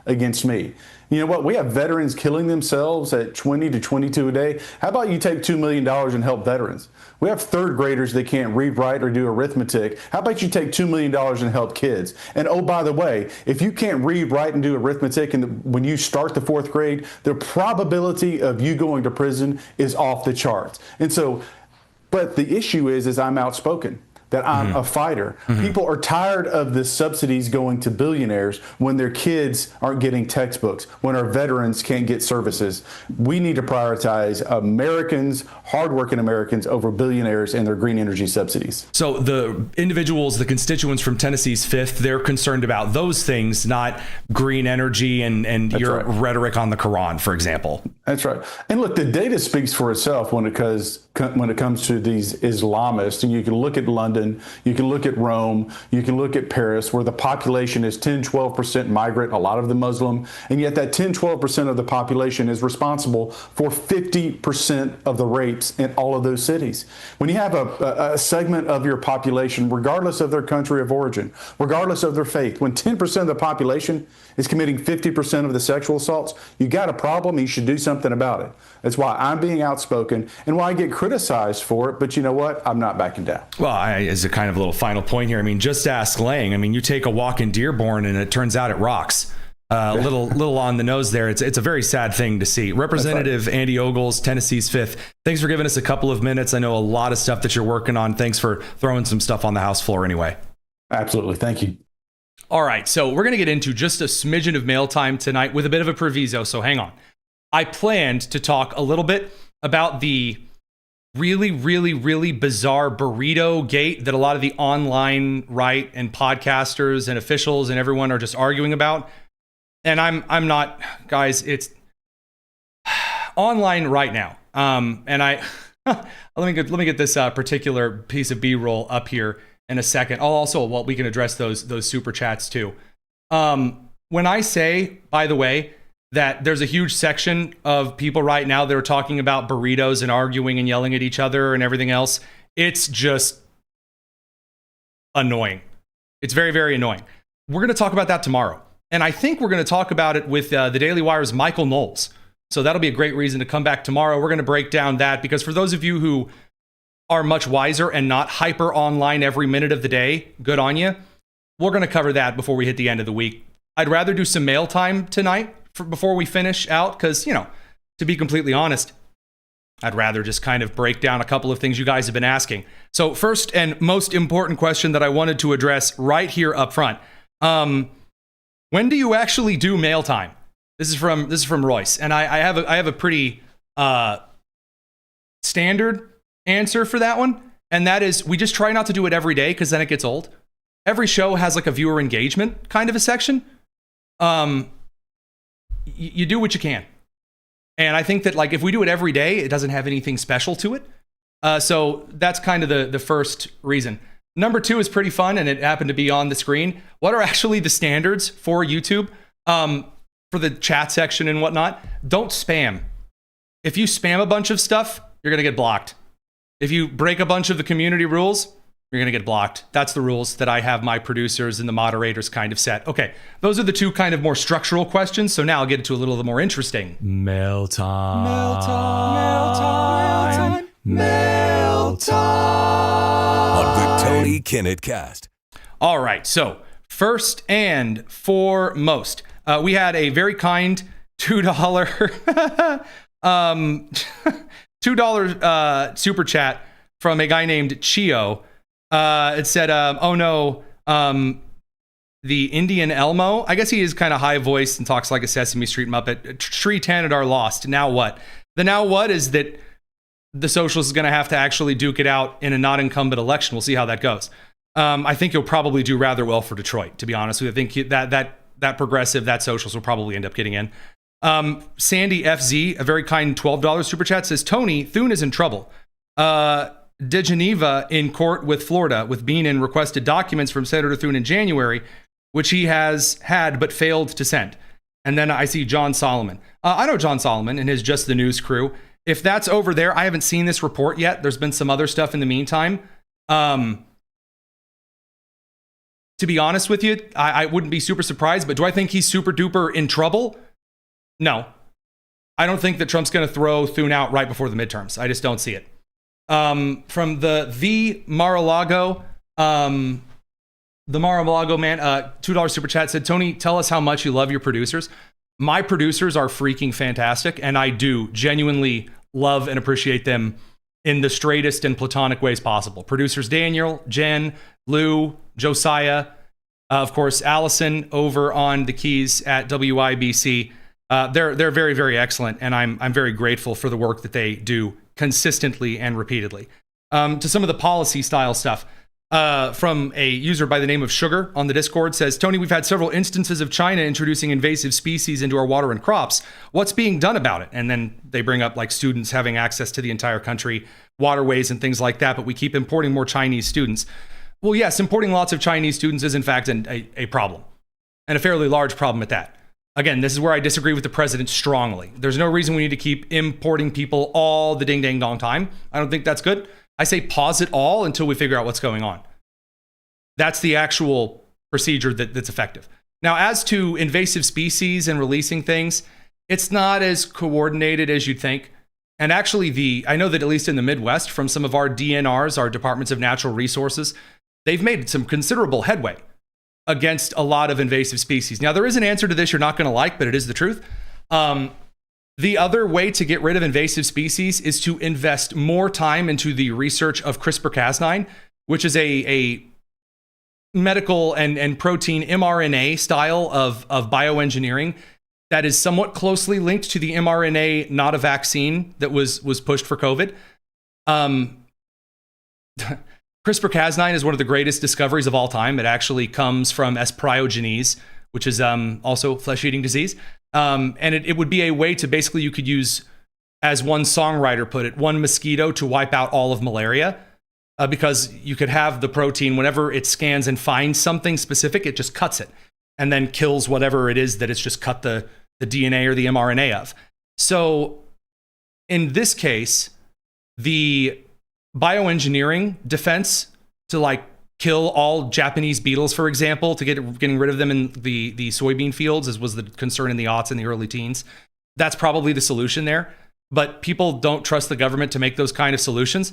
against me. You know what? We have veterans killing themselves at 20 to 22 a day. How about you take $2 million and help veterans? We have third graders that can't read, write, or do arithmetic. How about you take $2 million and help kids? And oh, by the way, if you can't read, write, and do arithmetic, and when you start the fourth grade, the probability of you going to prison is off the charts. And so, but the issue is I'm outspoken. that I'm a fighter. People are tired of the subsidies going to billionaires when their kids aren't getting textbooks, when our veterans can't get services. We need to prioritize Americans, hardworking Americans, over billionaires and their green energy subsidies. So the individuals, the constituents from Tennessee's 5th, they're concerned about those things, not green energy and your rhetoric on the Quran, for example. That's right. And look, the data speaks for itself when it comes to these Islamists. And you can look at London, you can look at Rome, you can look at Paris, where the population is 10-12% migrant, a lot of them Muslim, and yet that 10-12% of the population is responsible for 50% of the rapes in all of those cities. When you have a segment of your population, regardless of their country of origin, regardless of their faith, when 10% of the population is committing 50% of the sexual assaults, you got a problem, you should do something about it. That's why I'm being outspoken and why I get criticized for it, but you know what? I'm not backing down. Well, as a kind of little final point here, I mean, just ask Lang. I mean, you take a walk in Dearborn and it turns out it rocks. Little on the nose there. It's a very sad thing to see. Representative Andy Ogles, Tennessee's 5th. Thanks for giving us a couple of minutes. I know a lot of stuff that you're working on. Thanks for throwing some stuff on the House floor anyway. Absolutely. Thank you. All right. So we're going to get into just a smidgen of mail time tonight with a bit of a proviso. So hang on. I planned to talk a little bit about the really, really, really bizarre burrito gate that a lot of the online right and podcasters and officials and everyone are just arguing about. And I'm not, guys, it's online right now. And I let me get this particular piece of B-roll up here in a second. We can address those super chats too. When I say, by the way, that there's a huge section of people right now that are talking about burritos and arguing and yelling at each other and everything else, it's just annoying. It's very, very annoying. We're going to talk about that tomorrow. And I think we're going to talk about it with the Daily Wire's Michael Knowles. So that'll be a great reason to come back tomorrow. We're going to break down that because for those of you who are much wiser and not hyper online every minute of the day, good on you. We're going to cover that before we hit the end of the week. I'd rather do some mail time tonight before we finish out because, to be completely honest, I'd rather just kind of break down a couple of things you guys have been asking. So first and most important question that I wanted to address right here up front. When do you actually do mail time? This is from Royce, and I have a pretty standard answer for that one, and that is we just try not to do it every day because then it gets old. Every show has like a viewer engagement kind of a section. You do what you can, and I think that like if we do it every day, it doesn't have anything special to it. So that's kind of the first reason. Number 2 is pretty fun, and it happened to be on the screen. What are actually the standards for YouTube for the chat section and whatnot? Don't spam. If you spam a bunch of stuff, you're going to get blocked. If you break a bunch of the community rules, you're going to get blocked. That's the rules that I have my producers and the moderators kind of set. Okay, those are the 2 kind of more structural questions. So now I'll get into a little of the more interesting. Mail time. Mail time. Mail time. On the Tony Kinnett Cast. All right, so first and foremost, we had a very kind $2 $2 super chat from a guy named Chio. It said, oh no, the Indian Elmo. I guess he is kind of high voiced and talks like a Sesame Street Muppet. Shri Thanedar lost. Now what? The now what is that the Socialists is going to have to actually duke it out in a not incumbent election. We'll see how that goes. I think he'll probably do rather well for Detroit, to be honest with you. I think that progressive, that Socialist will probably end up getting in. Sandy FZ, a very kind $12 super chat, says, Tony, Thune is in trouble. De Geneva in court with Florida, with Beenan requested documents from Senator Thune in January, which he has had but failed to send. And then I see John Solomon. I know John Solomon and his Just the News crew. If that's over there, I haven't seen this report yet. There's been some other stuff in the meantime. To be honest with you, I wouldn't be super surprised, but do I think he's super duper in trouble? No. I don't think that Trump's going to throw Thune out right before the midterms. I just don't see it. From the Mar-a-Lago, the Mar-a-Lago man, $2 super chat said, Tony, tell us how much you love your producers. My producers are freaking fantastic, and I do genuinely love and appreciate them in the straightest and platonic ways possible. Producers Daniel, Jen, Lou, Josiah, of course, Allison over on the keys at WIBC. They're very, very excellent, and I'm very grateful for the work that they do consistently and repeatedly. To some of the policy style stuff, from a user by the name of Sugar on the Discord says, Tony, we've had several instances of China introducing invasive species into our water and crops. What's being done about it? And then they bring up like students having access to the entire country, waterways and things like that, but we keep importing more Chinese students. Well, yes, importing lots of Chinese students is in fact a problem, and a fairly large problem at that. Again, this is where I disagree with the president strongly. There's no reason we need to keep importing people all the ding dang dong time. I don't think that's good. I say pause it all until we figure out what's going on. That's the actual procedure that's effective. Now, as to invasive species and releasing things, it's not as coordinated as you'd think. And actually, I know that at least in the Midwest, from some of our DNRs, our Departments of Natural Resources, they've made some considerable headway against a lot of invasive species. Now, there is an answer to this you're not going to like, but it is the truth. The other way to get rid of invasive species is to invest more time into the research of CRISPR-Cas9, which is a medical and protein mRNA style of bioengineering that is somewhat closely linked to the mRNA, not a vaccine, that was pushed for COVID. CRISPR-Cas9 is one of the greatest discoveries of all time. It actually comes from S. priogenes, which is also flesh-eating disease. And it would be a way to basically, you could use, as one songwriter put it, one mosquito to wipe out all of malaria. Because you could have the protein, whenever it scans and finds something specific, it just cuts it and then kills whatever it is that it's just cut the DNA or the mRNA of. So in this case, the bioengineering defense to like kill all Japanese beetles, for example, to getting rid of them in the soybean fields, as was the concern in the aughts and the early teens. That's probably the solution there. But people don't trust the government to make those kind of solutions.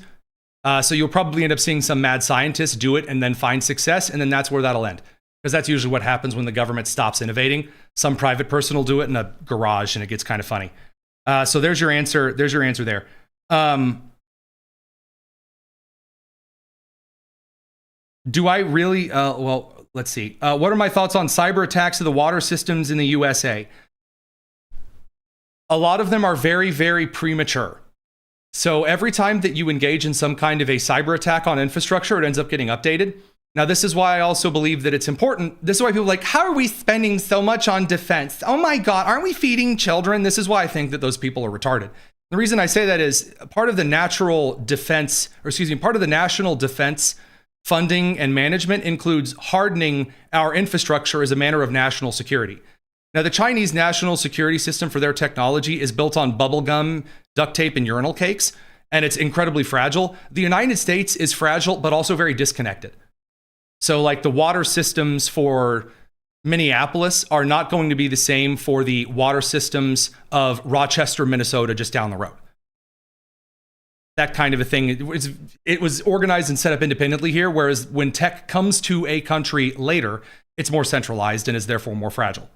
So you'll probably end up seeing some mad scientists do it and then find success, and then that's where that'll end. Because that's usually what happens when the government stops innovating. Some private person will do it in a garage, and it gets kind of funny. So there's your answer. There's your answer there. Do I really? Well, let's see. What are my thoughts on cyber attacks of the water systems in the USA? A lot of them are very, very premature. So every time that you engage in some kind of a cyber attack on infrastructure, it ends up getting updated. Now, this is why I also believe that it's important. This is why people are like, how are we spending so much on defense? Oh my God, aren't we feeding children? This is why I think that those people are retarded. The reason I say that is part of the national defense funding and management includes hardening our infrastructure as a matter of national security. Now, the Chinese national security system for their technology is built on bubblegum, duct tape, and urinal cakes, and it's incredibly fragile. The United States is fragile, but also very disconnected. So, like, the water systems for Minneapolis are not going to be the same for the water systems of Rochester, Minnesota, just down the road. That kind of a thing. It was organized and set up independently here, whereas when tech comes to a country later, it's more centralized and is therefore more fragile.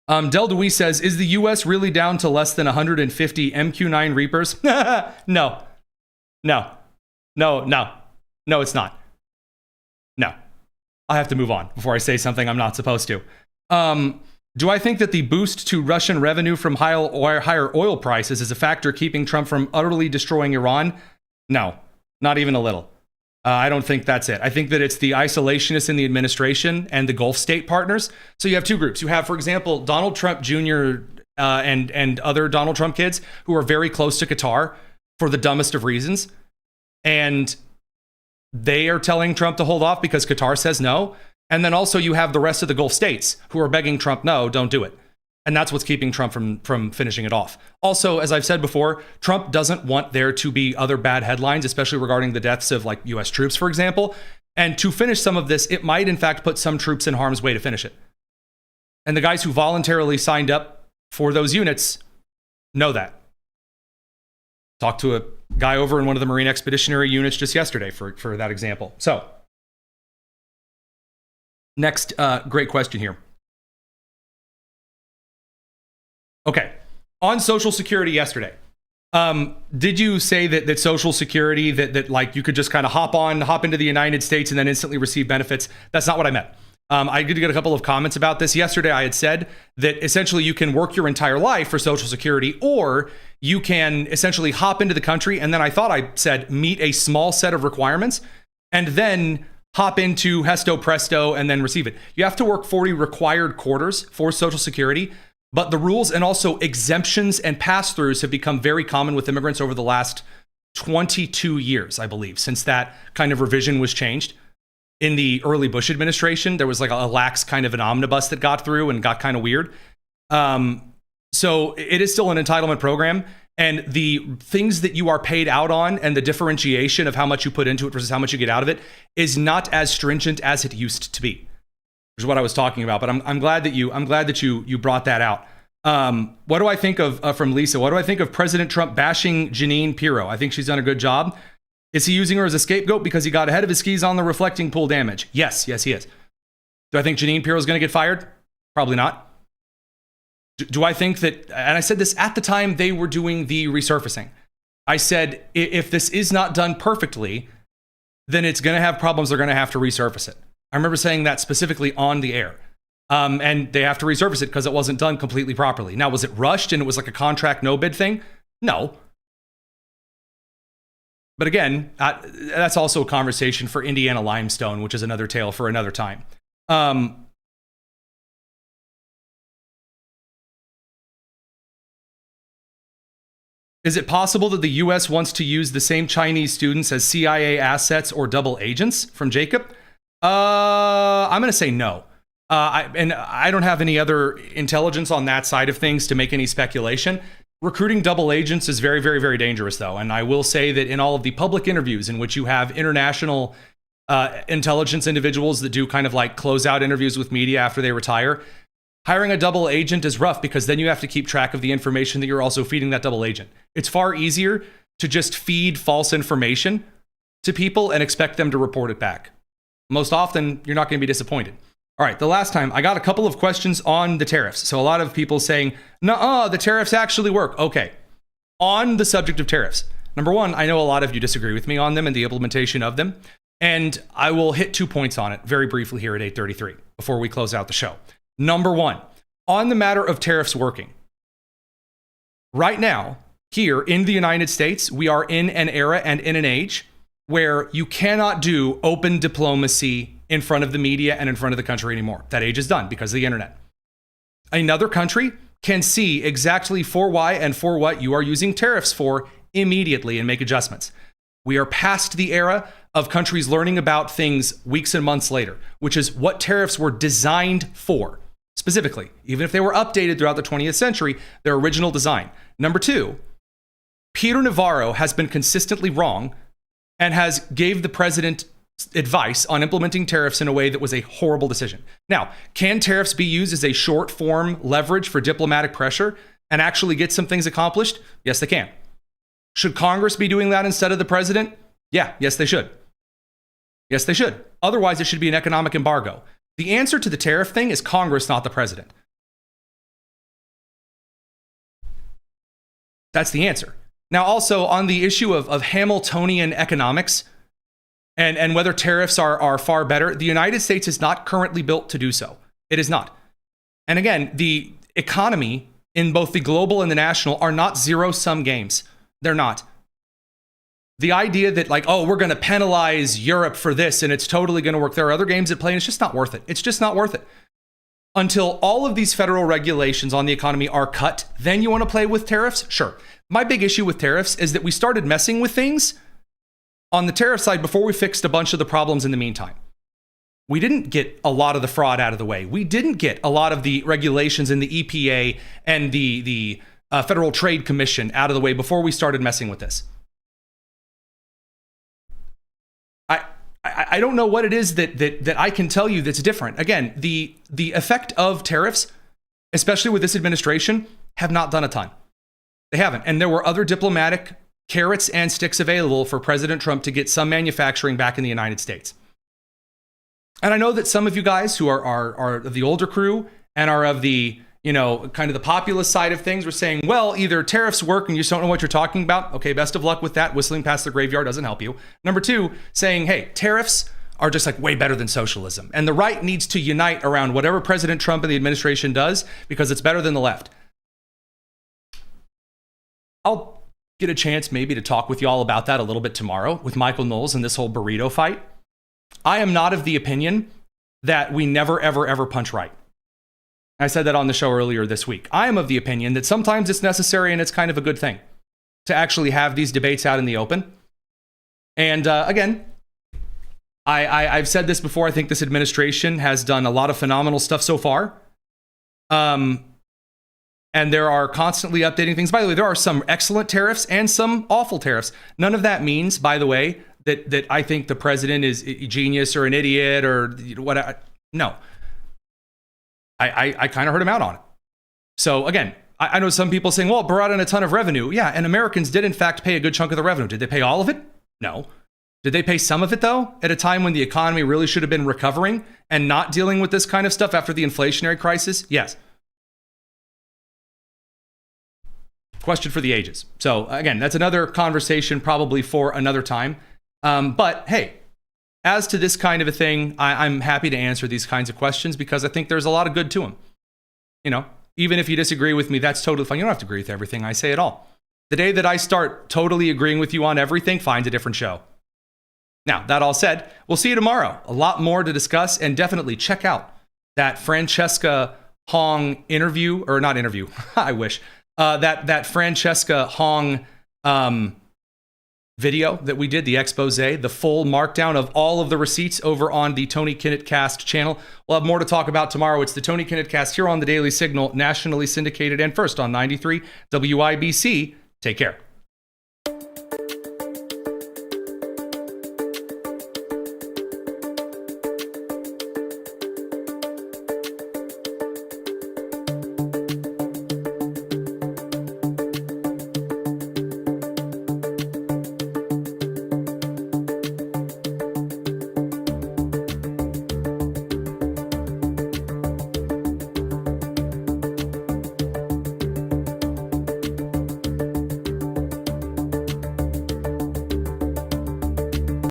Del DeWee says, is the U.S. really down to less than 150 MQ-9 Reapers? No, it's not. No. I have to move on before I say something I'm not supposed to. Do I think that the boost to Russian revenue from higher oil prices is a factor keeping Trump from utterly destroying Iran? No, not even a little. I don't think that's it. I think that it's the isolationists in the administration and the Gulf state partners. So you have two groups. You have, for example, Donald Trump Jr. And other Donald Trump kids who are very close to Qatar for the dumbest of reasons. And they are telling Trump to hold off because Qatar says no. And then also you have the rest of the Gulf states who are begging Trump, no, don't do it. And that's what's keeping Trump from finishing it off. Also, as I've said before, Trump doesn't want there to be other bad headlines, especially regarding the deaths of like US troops, for example. And to finish some of this, it might in fact put some troops in harm's way to finish it. And the guys who voluntarily signed up for those units know that. Talked to a guy over in one of the Marine Expeditionary units just yesterday for that example. So, next great question here. Okay, on Social Security yesterday, Did you say that Social Security, that like you could just kind of hop into the United States and then instantly receive benefits? That's not what I meant. I did get a couple of comments about this. Yesterday, I had said that essentially you can work your entire life for Social Security, or you can essentially hop into the country. And then I thought I said meet a small set of requirements and then hop into Hesto Presto and then receive it. You have to work 40 required quarters for Social Security, but the rules and also exemptions and pass-throughs have become very common with immigrants over the last 22 years, I believe, since that kind of revision was changed. In the early Bush administration, there was like a lax kind of an omnibus that got through and got kind of weird. So it is still an entitlement program. And the things that you are paid out on and the differentiation of how much you put into it versus how much you get out of it is not as stringent as it used to be, which is what I was talking about. But I'm glad that you brought that out. What do I think of from Lisa? What do I think of President Trump bashing Jeanine Pirro? I think she's done a good job. Is he using her as a scapegoat because he got ahead of his skis on the reflecting pool damage? Yes, he is. Do I think Jeanine Pirro is going to get fired? Probably not. Do I think that, and I said this at the time they were doing the resurfacing, I said, if this is not done perfectly, then it's going to have problems. They're going to have to resurface it. I remember saying that specifically on the air. And they have to resurface it because it wasn't done completely properly. Now, was it rushed and it was like a contract no bid thing? No. But again, that's also a conversation for Indiana limestone, which is another tale for another time. Is it possible that the U.S. wants to use the same Chinese students as CIA assets or double agents? From Jacob. I'm going to say no. I don't have any other intelligence on that side of things to make any speculation. Recruiting double agents is very, very, very dangerous, though. And I will say that in all of the public interviews in which you have international intelligence individuals that do kind of like closeout interviews with media after they retire, hiring a double agent is rough because then you have to keep track of the information that you're also feeding that double agent. It's far easier to just feed false information to people and expect them to report it back. Most often, you're not going to be disappointed. All right, the last time, I got a couple of questions on the tariffs. So a lot of people saying, nuh-uh, the tariffs actually work. Okay, on the subject of tariffs. Number one, I know a lot of you disagree with me on them and the implementation of them. And I will hit 2 points on it very briefly here at 8:33 before we close out the show. Number one, on the matter of tariffs working. Right now, here in the United States, we are in an era and in an age where you cannot do open diplomacy in front of the media and in front of the country anymore. That age is done because of the internet. Another country can see exactly for why and for what you are using tariffs for immediately and make adjustments. We are past the era of countries learning about things weeks and months later, which is what tariffs were designed for. Specifically, even if they were updated throughout the 20th century, their original design. Number two, Peter Navarro has been consistently wrong and has gave the president advice on implementing tariffs in a way that was a horrible decision. Now, can tariffs be used as a short form leverage for diplomatic pressure and actually get some things accomplished? Yes, they can. Should Congress be doing that instead of the president? Yeah, yes, they should. Yes, they should. Otherwise, it should be an economic embargo. The answer to the tariff thing is Congress, not the president. That's the answer. Now, also on the issue of Hamiltonian economics and whether tariffs are far better, the United States is not currently built to do so. It is not. And again, the economy in both the global and the national are not zero-sum games. They're not. The idea that like, oh, we're going to penalize Europe for this and it's totally going to work. There are other games at play and it's just not worth it. It's just not worth it. Until all of these federal regulations on the economy are cut, then you want to play with tariffs? Sure. My big issue with tariffs is that we started messing with things on the tariff side before we fixed a bunch of the problems in the meantime. We didn't get a lot of the fraud out of the way. We didn't get a lot of the regulations in the EPA and the Federal Trade Commission out of the way before we started messing with this. I don't know what it is that I can tell you that's different. Again, the effect of tariffs, especially with this administration, have not done a ton. They haven't. And there were other diplomatic carrots and sticks available for President Trump to get some manufacturing back in the United States. And I know that some of you guys who are of the older crew and are of the kind of the populist side of things were saying, well, either tariffs work and you just don't know what you're talking about. Okay, best of luck with that. Whistling past the graveyard doesn't help you. Number two, saying, hey, tariffs are just like way better than socialism. And the right needs to unite around whatever President Trump and the administration does because it's better than the left. I'll get a chance maybe to talk with y'all about that a little bit tomorrow with Michael Knowles and this whole burrito fight. I am not of the opinion that we never, ever, ever punch right. I said that on the show earlier this week. I am of the opinion that sometimes it's necessary and it's kind of a good thing to actually have these debates out in the open. And again, I've said this before. I think this administration has done a lot of phenomenal stuff so far. And there are constantly updating things. By the way, there are some excellent tariffs and some awful tariffs. None of that means, by the way, that I think the president is a genius or an idiot or what. No. I kind of heard him out on it. So again, I know some people saying, well, it brought in a ton of revenue. Yeah, and Americans did in fact pay a good chunk of the revenue. Did they pay all of it? No. Did they pay some of it though? At a time when the economy really should have been recovering and not dealing with this kind of stuff after the inflationary crisis? Yes. Question for the ages. So again, that's another conversation probably for another time. But hey, as to this kind of a thing, I'm happy to answer these kinds of questions because I think there's a lot of good to them. Even if you disagree with me, that's totally fine. You don't have to agree with everything I say at all. The day that I start totally agreeing with you on everything, find a different show. Now, that all said, we'll see you tomorrow. A lot more to discuss, and definitely check out that Francesca Hong interview, or not interview, I wish, that Francesca Hong video that we did, the expose, the full markdown of all of the receipts over on the Tony Kinnett Cast channel. We'll have more to talk about tomorrow. It's the Tony Kinnett Cast here on the Daily Signal, nationally syndicated and first on 93 WIBC. Take care.